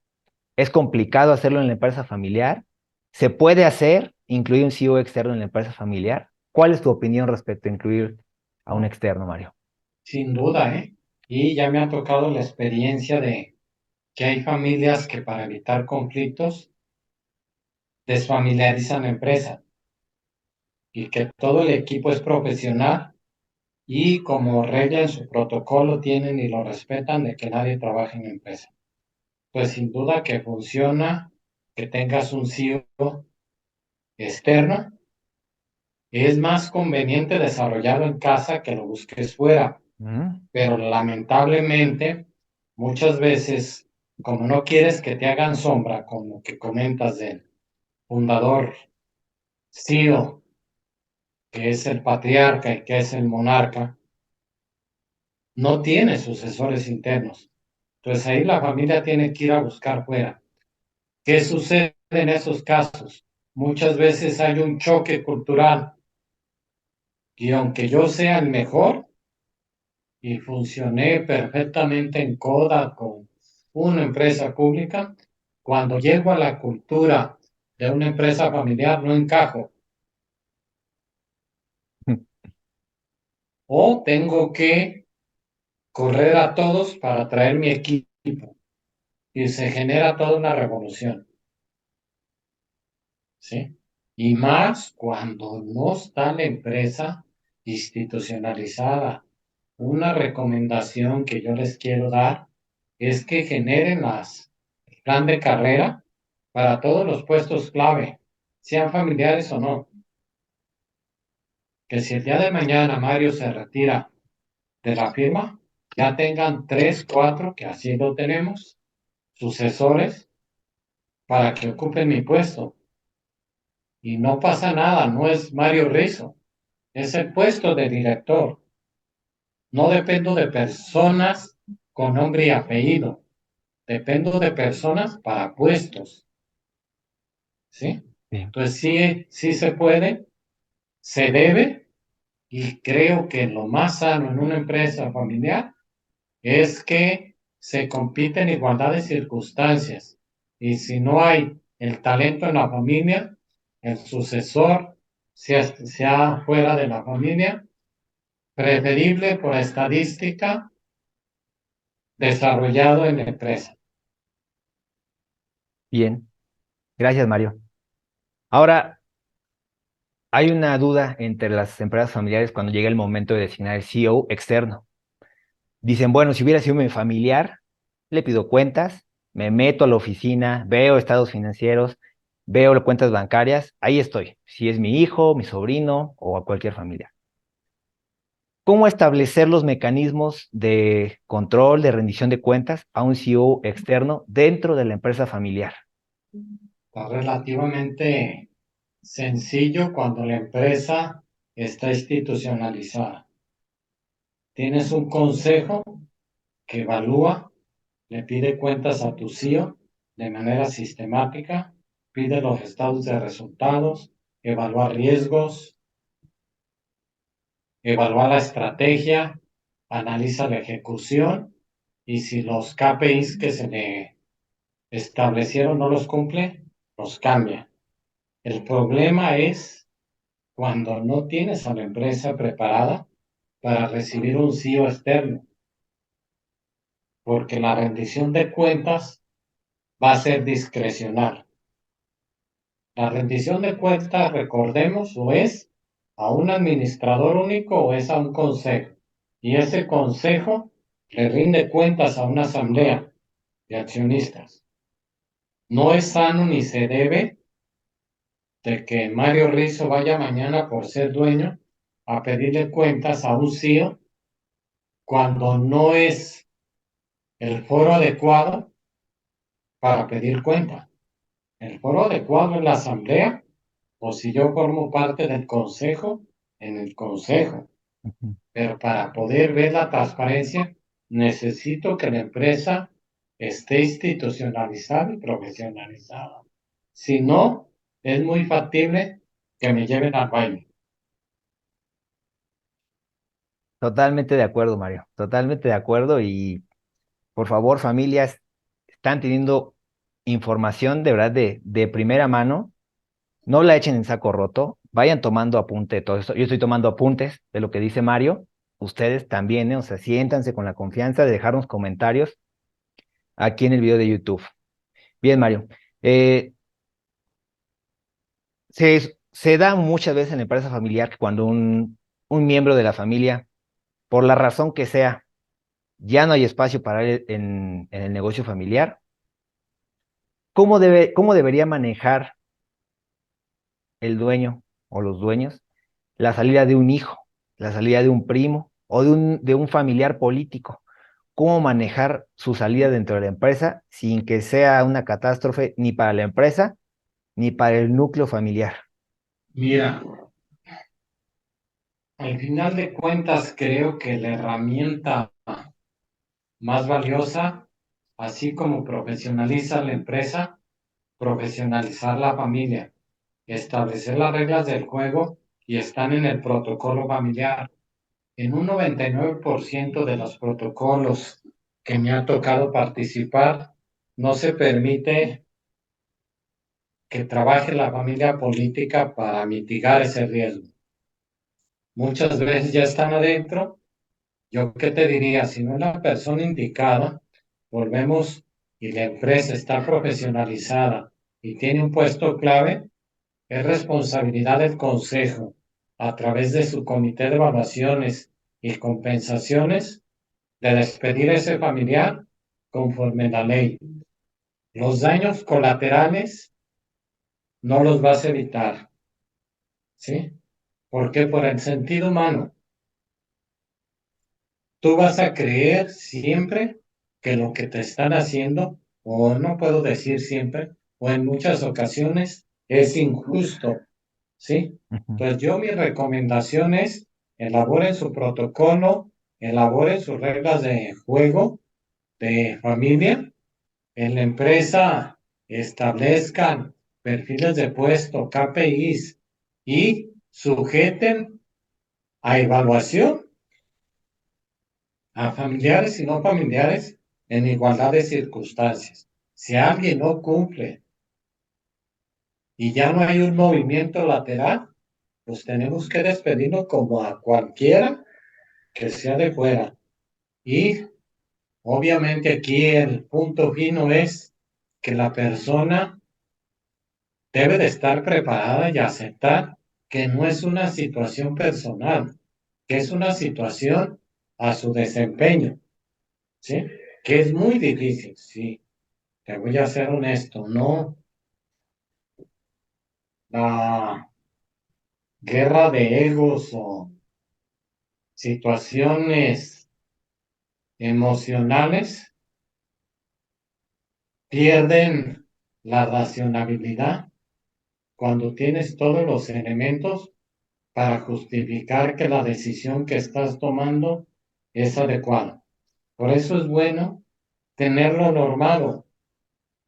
¿Es complicado hacerlo en la empresa familiar? ¿Se puede hacer incluir un CEO externo en la empresa familiar? ¿Cuál es tu opinión respecto a incluir a un externo, Mario? Sin duda, ¿eh? Y ya me ha tocado la experiencia de que hay familias que para evitar conflictos desfamiliarizan la empresa y que todo el equipo es profesional y como regla en su protocolo tienen y lo respetan de que nadie trabaje en la empresa. Pues sin duda que funciona que tengas un CEO externa, es más conveniente desarrollarlo en casa que lo busques fuera. Pero lamentablemente, muchas veces, como no quieres que te hagan sombra, como que comentas del fundador CEO, que es el patriarca y que es el monarca, no tiene sucesores internos. Entonces ahí la familia tiene que ir a buscar fuera. ¿Qué sucede en esos casos? Muchas veces hay un choque cultural y aunque yo sea el mejor y funcioné perfectamente en Kodak con una empresa pública, cuando llego a la cultura de una empresa familiar no encajo o tengo que correr a todos para traer mi equipo y se genera toda una revolución, ¿sí? Y más cuando no está la empresa institucionalizada. Una recomendación que yo les quiero dar es que generen el plan de carrera para todos los puestos clave, sean familiares o no. Que si el día de mañana Mario se retira de la firma, ya tengan 3, 4, que así lo tenemos, sucesores para que ocupen mi puesto. Y no pasa nada, no es Mario Rizzo, es el puesto de director. No dependo de personas con nombre y apellido, dependo de personas para puestos, ¿sí? Sí. Entonces sí se puede, se debe, y creo que lo más sano en una empresa familiar es que se compite en igualdad de circunstancias. Y si no hay el talento en la familia, el sucesor, sea fuera de la familia, preferible por estadística, desarrollado en la empresa. Bien, gracias, Mario. Ahora, hay una duda entre las empresas familiares cuando llega el momento de designar el CEO externo. Dicen, bueno, si hubiera sido mi familiar, le pido cuentas, me meto a la oficina, veo estados financieros, veo las cuentas bancarias, ahí estoy. Si es mi hijo, mi sobrino o a cualquier familiar. ¿Cómo establecer los mecanismos de control, de rendición de cuentas a un CEO externo dentro de la empresa familiar? Está relativamente sencillo cuando la empresa está institucionalizada. Tienes un consejo que evalúa, le pide cuentas a tu CEO de manera sistemática, pide los estados de resultados, evalúa riesgos, evalúa la estrategia, analiza la ejecución y si los KPIs que se le establecieron no los cumple, los cambia. El problema es cuando no tienes a la empresa preparada para recibir un CEO externo, porque la rendición de cuentas va a ser discrecional. La rendición de cuentas, recordemos, o es a un administrador único o es a un consejo. Y ese consejo le rinde cuentas a una asamblea de accionistas. No es sano ni se debe de que Mario Rizzo vaya mañana por ser dueño a pedirle cuentas a un CEO cuando no es el foro adecuado para pedir cuenta. El foro adecuado es la asamblea o si yo formo parte del consejo, en el consejo. Pero para poder ver la transparencia, necesito que la empresa esté institucionalizada y profesionalizada. Si no, es muy factible que me lleven al baile. Totalmente de acuerdo, Mario. Totalmente de acuerdo y por favor, familias, están teniendo información de verdad de primera mano. No la echen en saco roto. Vayan tomando apunte de todo esto. Yo estoy tomando apuntes de lo que dice Mario. Ustedes también, ¿eh? O sea, siéntanse con la confianza de dejarnos comentarios aquí en el video de YouTube. Bien, Mario. Eh, se da muchas veces en la empresa familiar que cuando un miembro de la familia, por la razón que sea, ya no hay espacio para él en el negocio familiar, cómo debería manejar el dueño o los dueños la salida de un hijo, la salida de un primo o de un familiar político? ¿Cómo manejar su salida dentro de la empresa sin que sea una catástrofe ni para la empresa ni para el núcleo familiar? Mira, al final de cuentas creo que la herramienta más valiosa, así como profesionaliza la empresa, profesionalizar la familia, establecer las reglas del juego y están en el protocolo familiar. En un 99% de los protocolos que me ha tocado participar, no se permite que trabaje la familia política para mitigar ese riesgo. Muchas veces ya están adentro. Yo qué te diría, si no es la persona indicada, volvemos y la empresa está profesionalizada y tiene un puesto clave, es responsabilidad del consejo, a través de su comité de evaluaciones y compensaciones, de despedir a ese familiar conforme la ley. Los daños colaterales no los vas a evitar, ¿sí? Porque por el sentido humano, tú vas a creer siempre que lo que te están haciendo, o no puedo decir siempre, o en muchas ocasiones, es injusto, ¿sí? Ujú. Entonces yo mi recomendación es, elaboren su protocolo, elaboren sus reglas de juego, de familia, en la empresa establezcan perfiles de puesto, KPIs, y sujeten a evaluación a familiares y no familiares en igualdad de circunstancias. Si alguien no cumple y ya no hay un movimiento lateral, pues tenemos que despedirlo como a cualquiera que sea de fuera. Y obviamente aquí el punto fino es que la persona debe de estar preparada y aceptar que no es una situación personal, que es una situación a su desempeño, ¿sí? Que es muy difícil, sí. Te voy a ser honesto, no. La guerra de egos o situaciones emocionales pierden la racionalidad cuando tienes todos los elementos para justificar que la decisión que estás tomando es adecuada. Por eso es bueno tenerlo normado.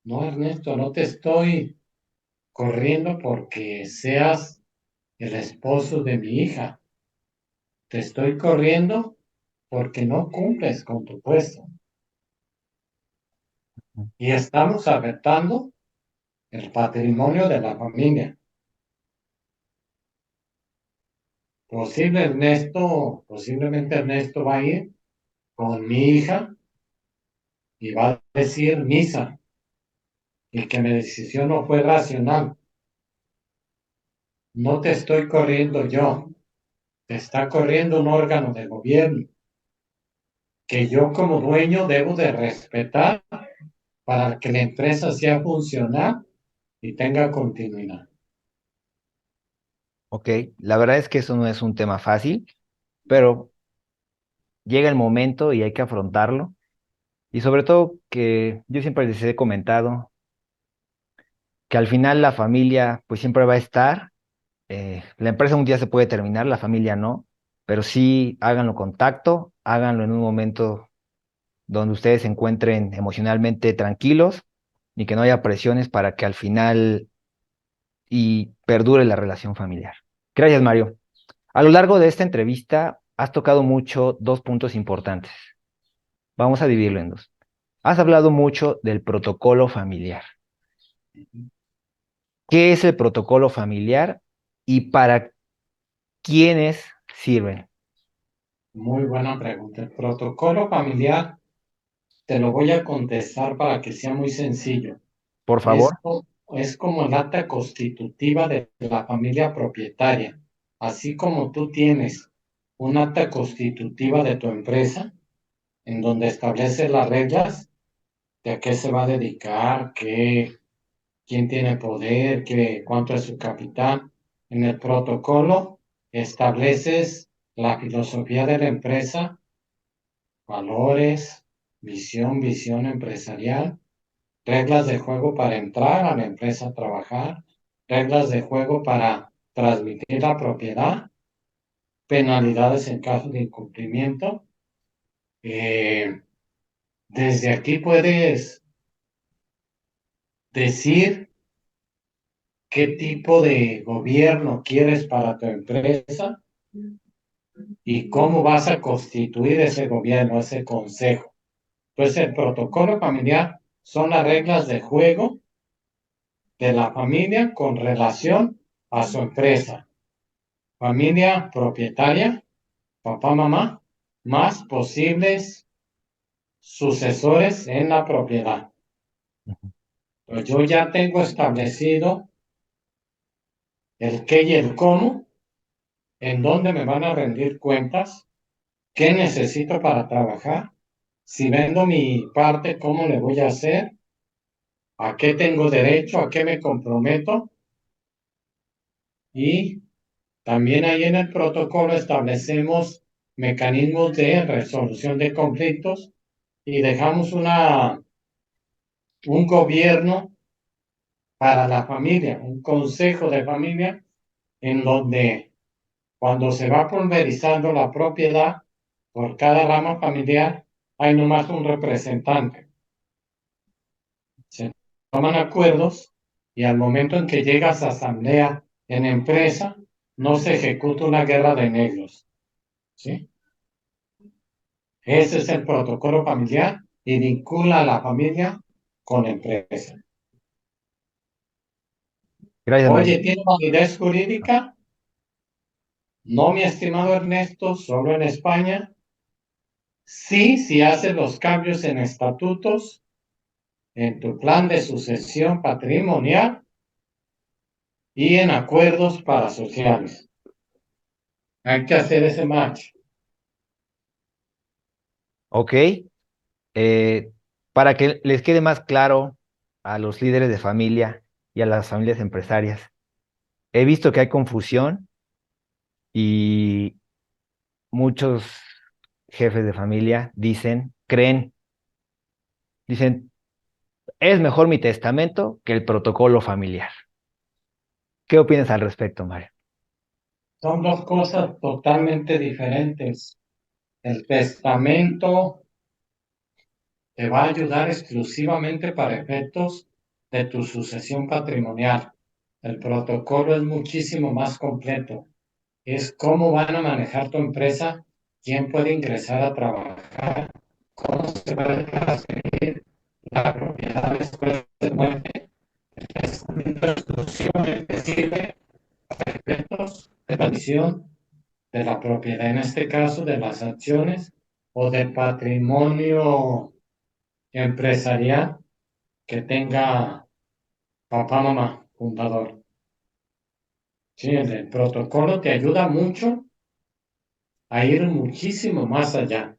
No, Ernesto, no te estoy corriendo porque seas el esposo de mi hija. Te estoy corriendo porque no cumples con tu puesto. Y estamos afectando el patrimonio de la familia. Posiblemente Ernesto va a ir con mi hija y va a decir misa y que mi decisión no fue racional. No te estoy corriendo yo, te está corriendo un órgano de gobierno que yo como dueño debo de respetar para que la empresa sea funcional y tenga continuidad. Ok, la verdad es que eso no es un tema fácil, pero llega el momento y hay que afrontarlo. Y sobre todo que yo siempre les he comentado que al final la familia pues siempre va a estar. La empresa un día se puede terminar, la familia no, pero sí háganlo con tacto, háganlo en un momento donde ustedes se encuentren emocionalmente tranquilos y que no haya presiones para que al final y perdure la relación familiar. Gracias, Mario. A lo largo de esta entrevista has tocado mucho dos puntos importantes. Vamos a dividirlo en dos. Has hablado mucho del protocolo familiar. ¿Qué es el protocolo familiar y para quiénes sirven? Muy buena pregunta. El protocolo familiar te lo voy a contestar para que sea muy sencillo. Por favor. Es como el acta constitutiva de la familia propietaria. Así como tú tienes un acta constitutiva de tu empresa, en donde establece las reglas de a qué se va a dedicar, quién tiene poder, cuánto es su capital. En el protocolo estableces la filosofía de la empresa, valores, visión empresarial, reglas de juego para entrar a la empresa a trabajar, reglas de juego para transmitir la propiedad, penalidades en caso de incumplimiento. Desde aquí puedes decir qué tipo de gobierno quieres para tu empresa y cómo vas a constituir ese gobierno, ese consejo. Entonces, el protocolo familiar son las reglas de juego de la familia con relación a su empresa. Familia propietaria, papá, mamá, más posibles sucesores en la propiedad. Pues yo ya tengo establecido el qué y el cómo, en dónde me van a rendir cuentas, qué necesito para trabajar, si vendo mi parte, cómo le voy a hacer, a qué tengo derecho, a qué me comprometo. Y también ahí en el protocolo establecemos mecanismos de resolución de conflictos y dejamos un gobierno para la familia, un consejo de familia en donde cuando se va pulverizando la propiedad por cada rama familiar, hay nomás un representante. Se toman acuerdos y al momento en que llegas a asamblea en empresa, no se ejecuta una guerra de negros. ¿Sí? Ese es el protocolo familiar y vincula a la familia con la empresa. Gracias, Oye, Mario. ¿tiene validez jurídica? No, mi estimado Ernesto, solo en España. Sí, si haces los cambios en estatutos, en tu plan de sucesión patrimonial y en acuerdos parasociales. Hay que hacer ese match. Ok. eh, para que les quede más claro a los líderes de familia y a las familias empresarias, he visto que hay confusión y muchos jefes de familia dicen, es mejor mi testamento que el protocolo familiar. ¿Qué opinas al respecto, Mario? Son dos cosas totalmente diferentes. El testamento te va a ayudar exclusivamente para efectos de tu sucesión patrimonial. El protocolo es muchísimo más completo. Es cómo van a manejar tu empresa, quién puede ingresar a trabajar, cómo se va a transferir la propiedad después de muerte. El testamento exclusivamente sirve para efectos de la visión de la propiedad, en este caso de las acciones o de patrimonio empresarial que tenga papá, mamá, fundador. Sí, el protocolo te ayuda mucho a ir muchísimo más allá.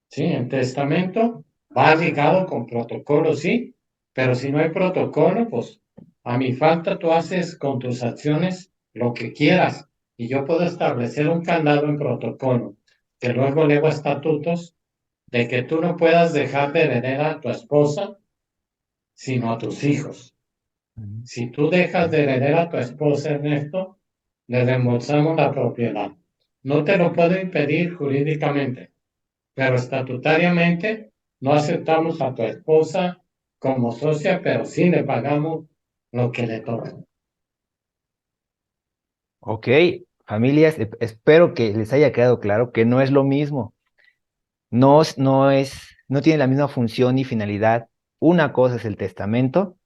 Sí, el testamento va ligado con protocolo, sí, pero si no hay protocolo, pues a mi falta tú haces con tus acciones lo que quieras y yo puedo establecer un candado en protocolo que luego elevo estatutos de que tú no puedas dejar de heredar a tu esposa, sino a tus hijos. Ujú. Si tú dejas de heredar a tu esposa, Ernesto, le reembolsamos la propiedad. No te lo puedo impedir jurídicamente, pero estatutariamente no aceptamos a tu esposa como socia, pero sí le pagamos lo que le toca. Ok, familias, espero que les haya quedado claro que no es lo mismo. No tiene la misma función y finalidad. Una cosa es el testamento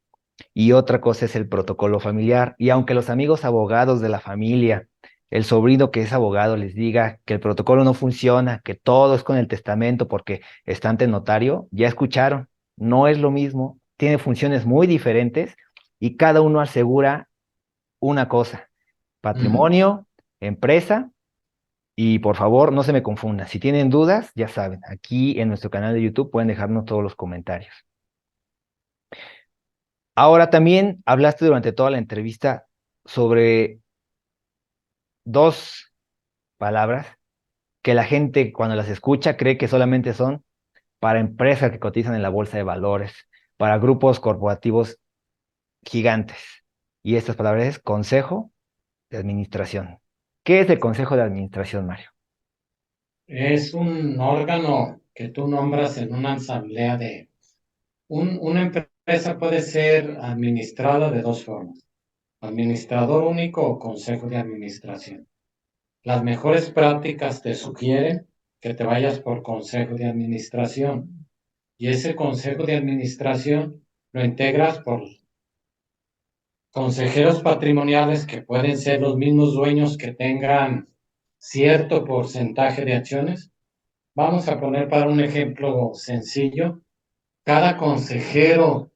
y otra cosa es el protocolo familiar. Y aunque los amigos abogados de la familia, el sobrino que es abogado les diga que el protocolo no funciona, que todo es con el testamento porque está ante el notario, ya escucharon, no es lo mismo, tiene funciones muy diferentes y cada uno asegura una cosa, patrimonio, empresa. Y por favor, no se me confundan. Si tienen dudas, ya saben, aquí en nuestro canal de YouTube pueden dejarnos todos los comentarios. Ahora también hablaste durante toda la entrevista sobre dos palabras que la gente cuando las escucha cree que solamente son para empresas que cotizan en la bolsa de valores, para grupos corporativos gigantes. Y estas palabras es consejo de administración. ¿Qué es el consejo de administración, Mario? Es un órgano que tú nombras en una asamblea de... una empresa puede ser administrada de dos formas: administrador único o consejo de administración. Las mejores prácticas te sugieren que te vayas por consejo de administración, y ese consejo de administración lo integras por consejeros patrimoniales, que pueden ser los mismos dueños que tengan cierto porcentaje de acciones. Vamos a poner, para un ejemplo sencillo, cada consejero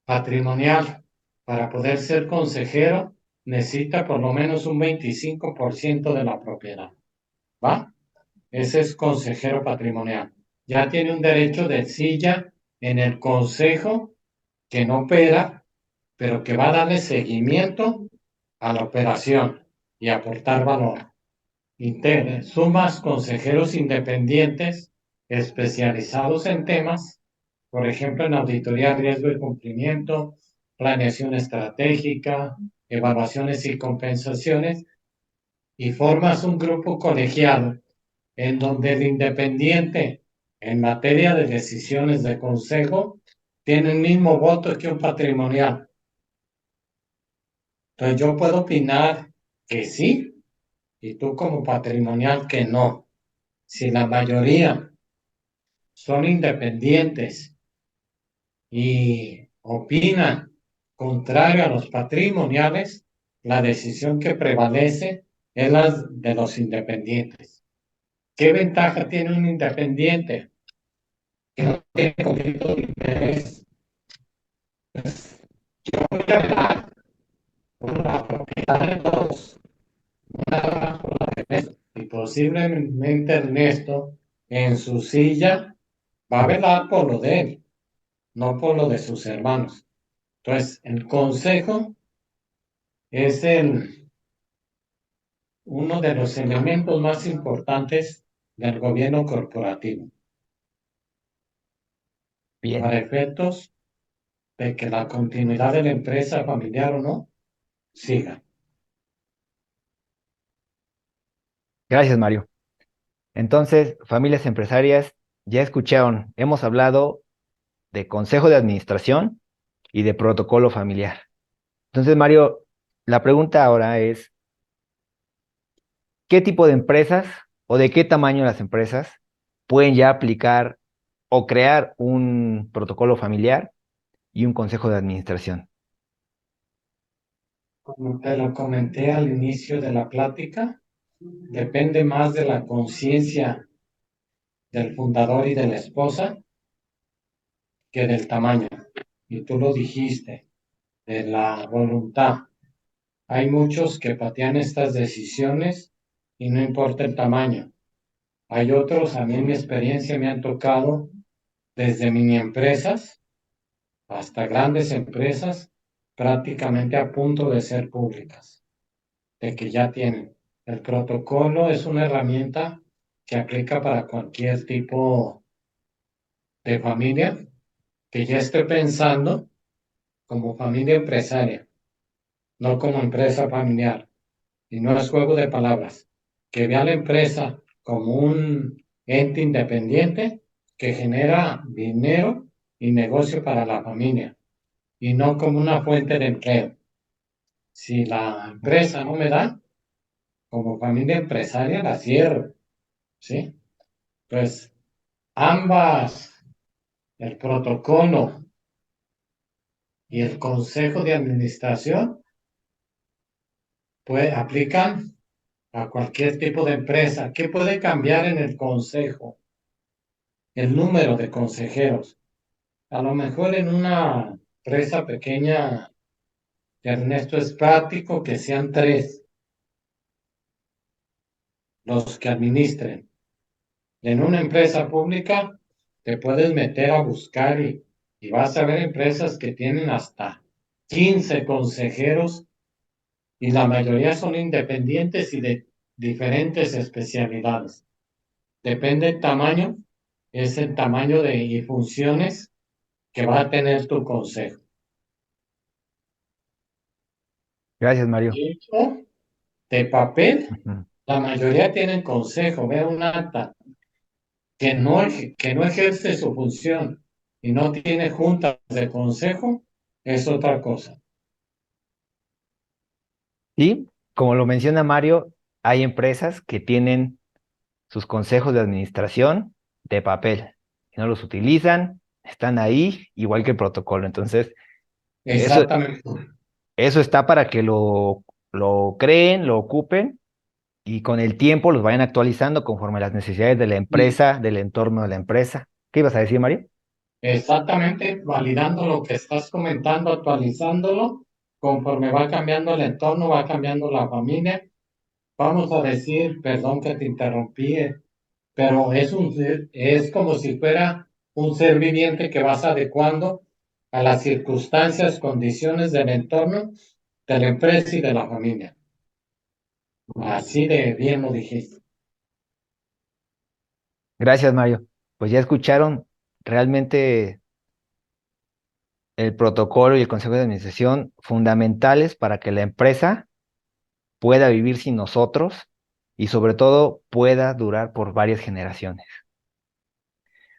patrimonial, para poder ser consejero, necesita por lo menos un 25% de la propiedad. ¿Va? Ese es consejero patrimonial. Ya tiene un derecho de silla en el consejo, que no opera, pero que va a darle seguimiento a la operación y aportar valor. Sumas consejeros independientes especializados en temas, por ejemplo, en auditoría, riesgo y cumplimiento, planeación estratégica, evaluaciones y compensaciones, y formas un grupo colegiado en donde el independiente en materia de decisiones de consejo tiene el mismo voto que un patrimonial. Entonces yo puedo opinar que sí, y tú como patrimonial que no. Si la mayoría son independientes y opinan contrario a los patrimoniales, la decisión que prevalece es la de los independientes. ¿Qué ventaja tiene un independiente? Que no tiene conflicto de interés. Yo voy a hablar por la propiedad de todos, nada por la de Ernesto. Y posiblemente Ernesto, en su silla, va a velar por lo de él, no por lo de sus hermanos. Entonces, el consejo es uno de los elementos más importantes del gobierno corporativo, Bien, para efectos de que la continuidad de la empresa, familiar o no, siga. gracias, Mario. Entonces, familias empresarias, ya escucharon, hemos hablado de consejo de administración y de protocolo familiar. Entonces, Mario, la pregunta ahora es, ¿qué tipo de empresas o de qué tamaño las empresas pueden ya aplicar o crear un protocolo familiar y un consejo de administración? Como te lo comenté al inicio de la plática, depende más de la conciencia del fundador y de la esposa que del tamaño. Y tú lo dijiste, de la voluntad. Hay muchos que patean estas decisiones y no importa el tamaño. Hay otros, a mí en mi experiencia me han tocado desde mini empresas hasta grandes empresas, prácticamente a punto de ser públicas, de que ya tienen. El protocolo es una herramienta que aplica para cualquier tipo de familia que ya esté pensando como familia empresaria, no como empresa familiar. Y no es juego de palabras. Que vea a la empresa como un ente independiente que genera dinero y negocio para la familia, y no como una fuente de empleo. Si la empresa no me da, como familia empresaria la cierro, ¿sí? Pues ambas, el protocolo y el consejo de administración, pues aplican a cualquier tipo de empresa. ¿Qué puede cambiar en el consejo? El número de consejeros. A lo mejor en una empresa pequeña, Ernesto, es práctico que sean tres los que administren. En una empresa pública te puedes meter a buscar, y vas a ver empresas que tienen hasta 15 consejeros y la mayoría son independientes y de diferentes especialidades. Depende del tamaño, es el tamaño y funciones que va a tener tu consejo. Gracias, Mario. De hecho, de papel, Ujú. la mayoría tienen consejo. Ve un acta que no ejerce su función y no tiene juntas de consejo, es otra cosa. Y como lo menciona Mario, hay empresas que tienen sus consejos de administración de papel. Y no los utilizan, están ahí, igual que el protocolo. Entonces, eso, Exactamente. eso está para que lo creen, lo ocupen y con el tiempo los vayan actualizando conforme a las necesidades de la Y empresa, del entorno de la empresa. ¿Qué ibas a decir, Mario? exactamente, validando lo que estás comentando, actualizándolo, conforme va cambiando el entorno, va cambiando la familia. Vamos a decir, perdón que te interrumpí, pero es como si fuera un ser viviente que vas adecuando a las circunstancias, condiciones del entorno, de la empresa y de la familia. Así de bien lo dijiste. Gracias, Mario. Pues ya escucharon realmente el protocolo y el consejo de administración fundamentales para que la empresa pueda vivir sin nosotros y sobre todo pueda durar por varias generaciones.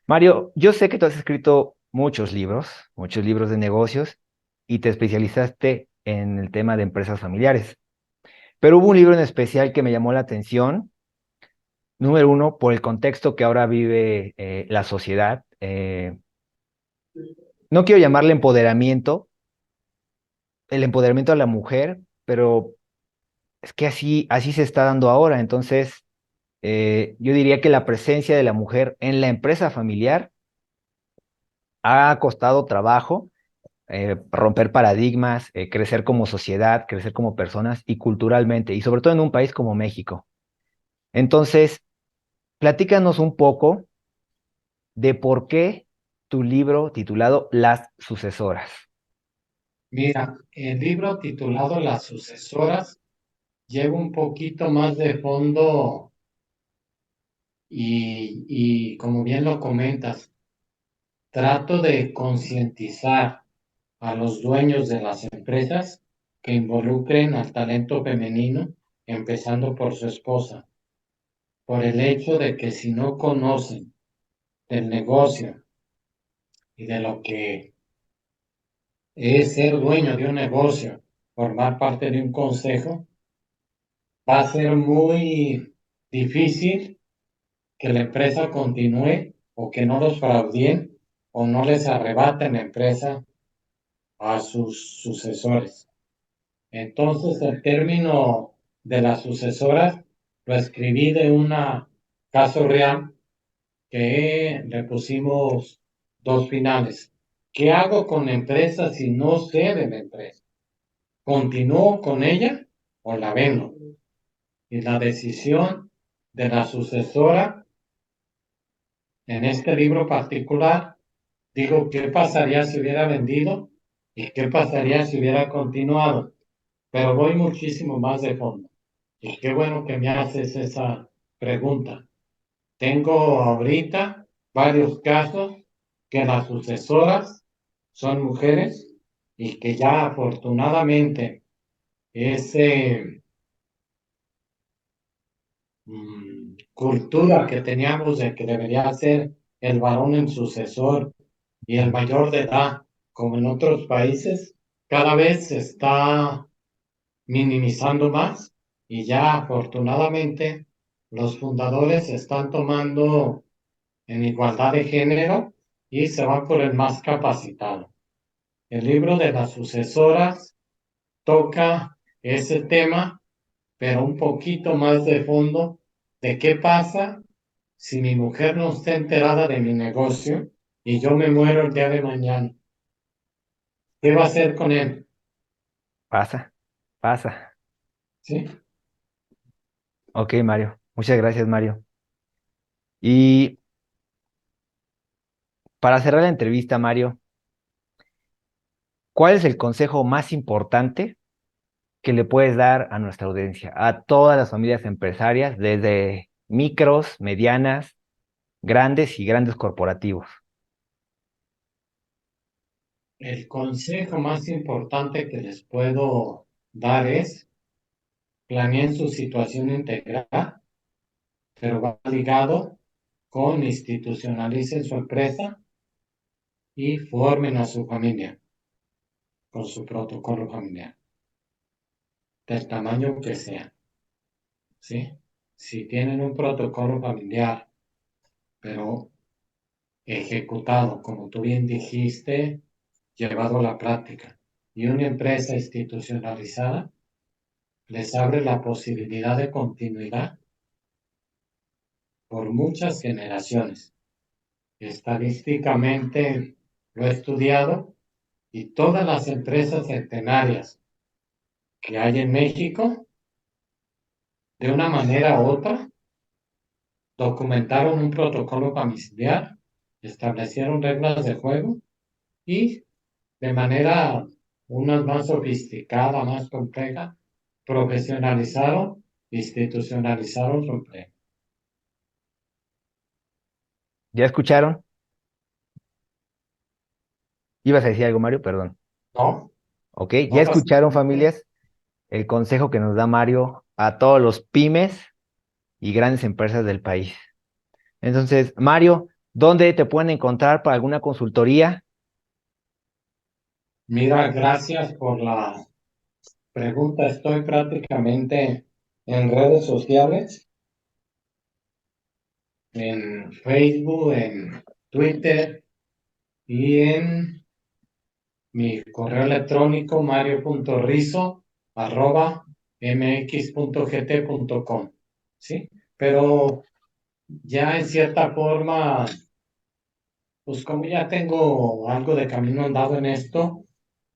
Mario, yo sé que tú has escrito muchos libros de negocios y te especializaste en el tema de empresas familiares, pero hubo un libro en especial que me llamó la atención, número uno, por el contexto que ahora vive la sociedad. No quiero llamarle empoderamiento, el empoderamiento a la mujer, pero es que así se está dando ahora. Entonces, yo diría que la presencia de la mujer en la empresa familiar ha costado trabajo, romper paradigmas, crecer como sociedad, crecer como personas y culturalmente, y sobre todo en un país como México. Entonces, platícanos un poco de por qué tu libro titulado Las sucesoras. Mira, el libro titulado Las sucesoras lleva un poquito más de fondo y como bien lo comentas, trato de concientizar a los dueños de las empresas que involucren al talento femenino, empezando por su esposa, por el hecho de que si no conocen del negocio y de lo que es ser dueño de un negocio, formar parte de un consejo, va a ser muy difícil que la empresa continúe o que no los fraudien o no les arrebaten la empresa a sus sucesores. Entonces, el término de las sucesoras lo escribí de un caso real que le pusimos dos finales. ¿Qué hago con la empresa si no sé de la empresa? ¿Continúo con ella o la vendo? Y la decisión de la sucesora en este libro particular, digo, ¿qué pasaría si hubiera vendido? ¿Y qué pasaría si hubiera continuado? Pero voy muchísimo más de fondo. Y qué bueno que me haces esa pregunta. Tengo ahorita varios casos que las sucesoras son mujeres y que ya afortunadamente ese cultura que teníamos de que debería ser el varón el sucesor y el mayor de edad, como en otros países, cada vez se está minimizando más y ya afortunadamente los fundadores están tomando en igualdad de género y se van por el más capacitado. El libro de las sucesoras toca ese tema, pero un poquito más de fondo de qué pasa si mi mujer no está enterada de mi negocio y yo me muero el día de mañana. ¿Qué va a hacer con él? Pasa, pasa. ¿Sí? Ok, Mario. Muchas gracias, Mario. Y para cerrar la entrevista, Mario, ¿cuál es el consejo más importante que le puedes dar a nuestra audiencia, a todas las familias empresarias, desde micros, medianas, grandes y grandes corporativos? El consejo más importante que les puedo dar es planeen su situación integral, pero va ligado con institucionalicen su empresa y formen a su familia con su protocolo familiar, del tamaño que sea, ¿sí? Si tienen un protocolo familiar, pero ejecutado, como tú bien dijiste, llevado a la práctica, y una empresa institucionalizada, les abre la posibilidad de continuidad por muchas generaciones. Estadísticamente lo he estudiado y todas las empresas centenarias que hay en México, de una manera u otra, documentaron un protocolo familiar, establecieron reglas de juego y de manera unas más sofisticada, más compleja, profesionalizaron, institucionalizaron su empleo. ¿Ya escucharon? ¿Ibas a decir algo, Mario? Perdón. ¿No? Ok, ¿ya No, escucharon, básicamente, familias, el consejo que nos da Mario a todos los pymes y grandes empresas del país? Entonces, Mario, ¿dónde te pueden encontrar para alguna consultoría? mira, gracias por la pregunta. Estoy prácticamente en redes sociales, en Facebook, en Twitter y en mi correo electrónico mario.rizo@mx.gt.com. ¿Sí? Pero ya en cierta forma, pues como ya tengo algo de camino andado en esto,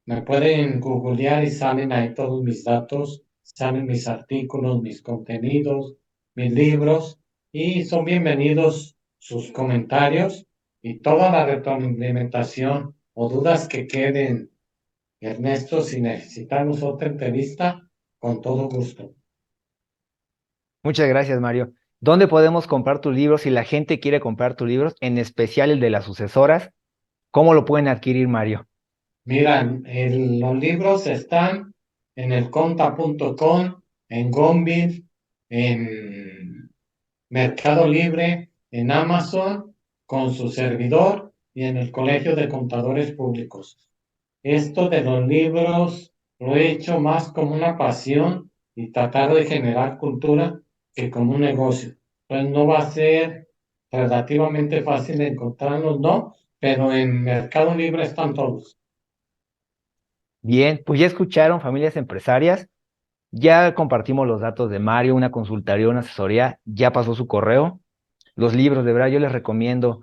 me pueden googlear y salen ahí todos mis datos, salen mis artículos, mis contenidos, mis libros y son bienvenidos sus comentarios y toda la retroalimentación o dudas que queden. Ernesto, si necesitamos otra entrevista, con todo gusto. Muchas gracias, Mario. ¿Dónde podemos comprar tus libros si la gente quiere comprar tus libros, en especial el de las sucesoras? ¿Cómo lo pueden adquirir, Mario? Mira, los libros están en el conta.com, en Gombil, en Mercado Libre, en Amazon, con su servidor y en el Colegio de Contadores Públicos. Esto de los libros lo he hecho más como una pasión y tratar de generar cultura que como un negocio. Pues no va a ser relativamente fácil encontrarlos, no, pero en Mercado Libre están todos. Bien, pues ya escucharon, familias empresarias. Ya compartimos los datos de Mario, una consultoría, una asesoría, ya pasó su correo. Los libros, de verdad, yo les recomiendo.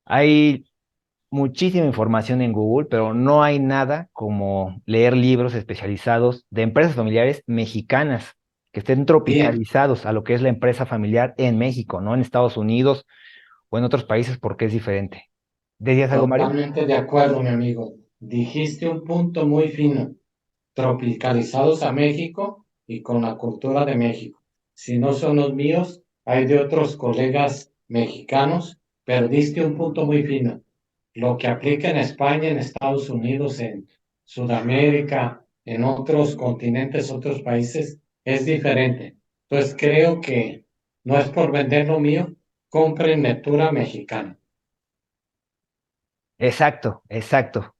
Hay muchísima información en Google, pero no hay nada como leer libros especializados de empresas familiares mexicanas que estén Bien, tropicalizados a lo que es la empresa familiar en México, no en Estados Unidos o en otros países porque es diferente. ¿Decías algo, Mario? totalmente de acuerdo, mi amigo. Dijiste un punto muy fino. Tropicalizados a México y con la cultura de México. Si no son los míos, hay de otros colegas mexicanos, pero diste un punto muy fino. Lo que aplica en España, en Estados Unidos, en Sudamérica, en otros continentes, otros países, es diferente. Entonces creo que no es por vender lo mío, compren lectura mexicana. Exacto, exacto.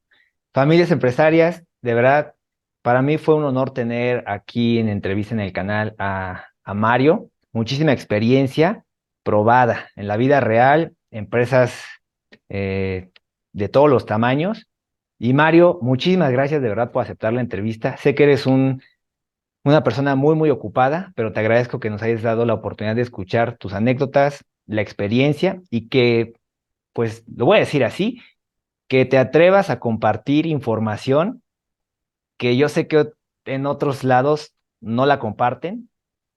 Familias empresarias, de verdad, para mí fue un honor tener aquí en entrevista en el canal a Mario. Muchísima experiencia probada en la vida real, empresas eh, de todos los tamaños. Y Mario, muchísimas gracias de verdad por aceptar la entrevista. Sé que eres una persona muy, muy ocupada, pero te agradezco que nos hayas dado la oportunidad de escuchar tus anécdotas, la experiencia y que, pues, lo voy a decir así, que te atrevas a compartir información que yo sé que en otros lados no la comparten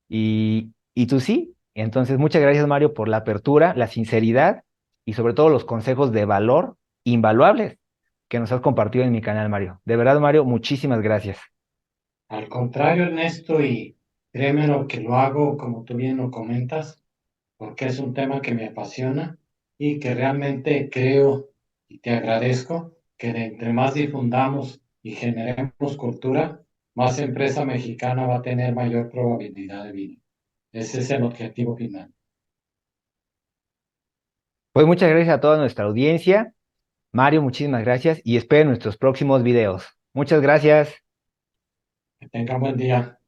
y tú sí. Entonces, muchas gracias, Mario, por la apertura, la sinceridad y sobre todo los consejos de valor invaluables que nos has compartido en mi canal, Mario. De verdad, Mario, muchísimas gracias. Al contrario, Ernesto, y créeme lo que lo hago como tú bien lo comentas, porque es un tema que me apasiona y que realmente creo y te agradezco que de entre más difundamos y generemos cultura, más empresa mexicana va a tener mayor probabilidad de vida. Ese es el objetivo final. Pues muchas gracias a toda nuestra audiencia. Mario, muchísimas gracias y espero nuestros próximos videos. Muchas gracias. Que tengan buen día.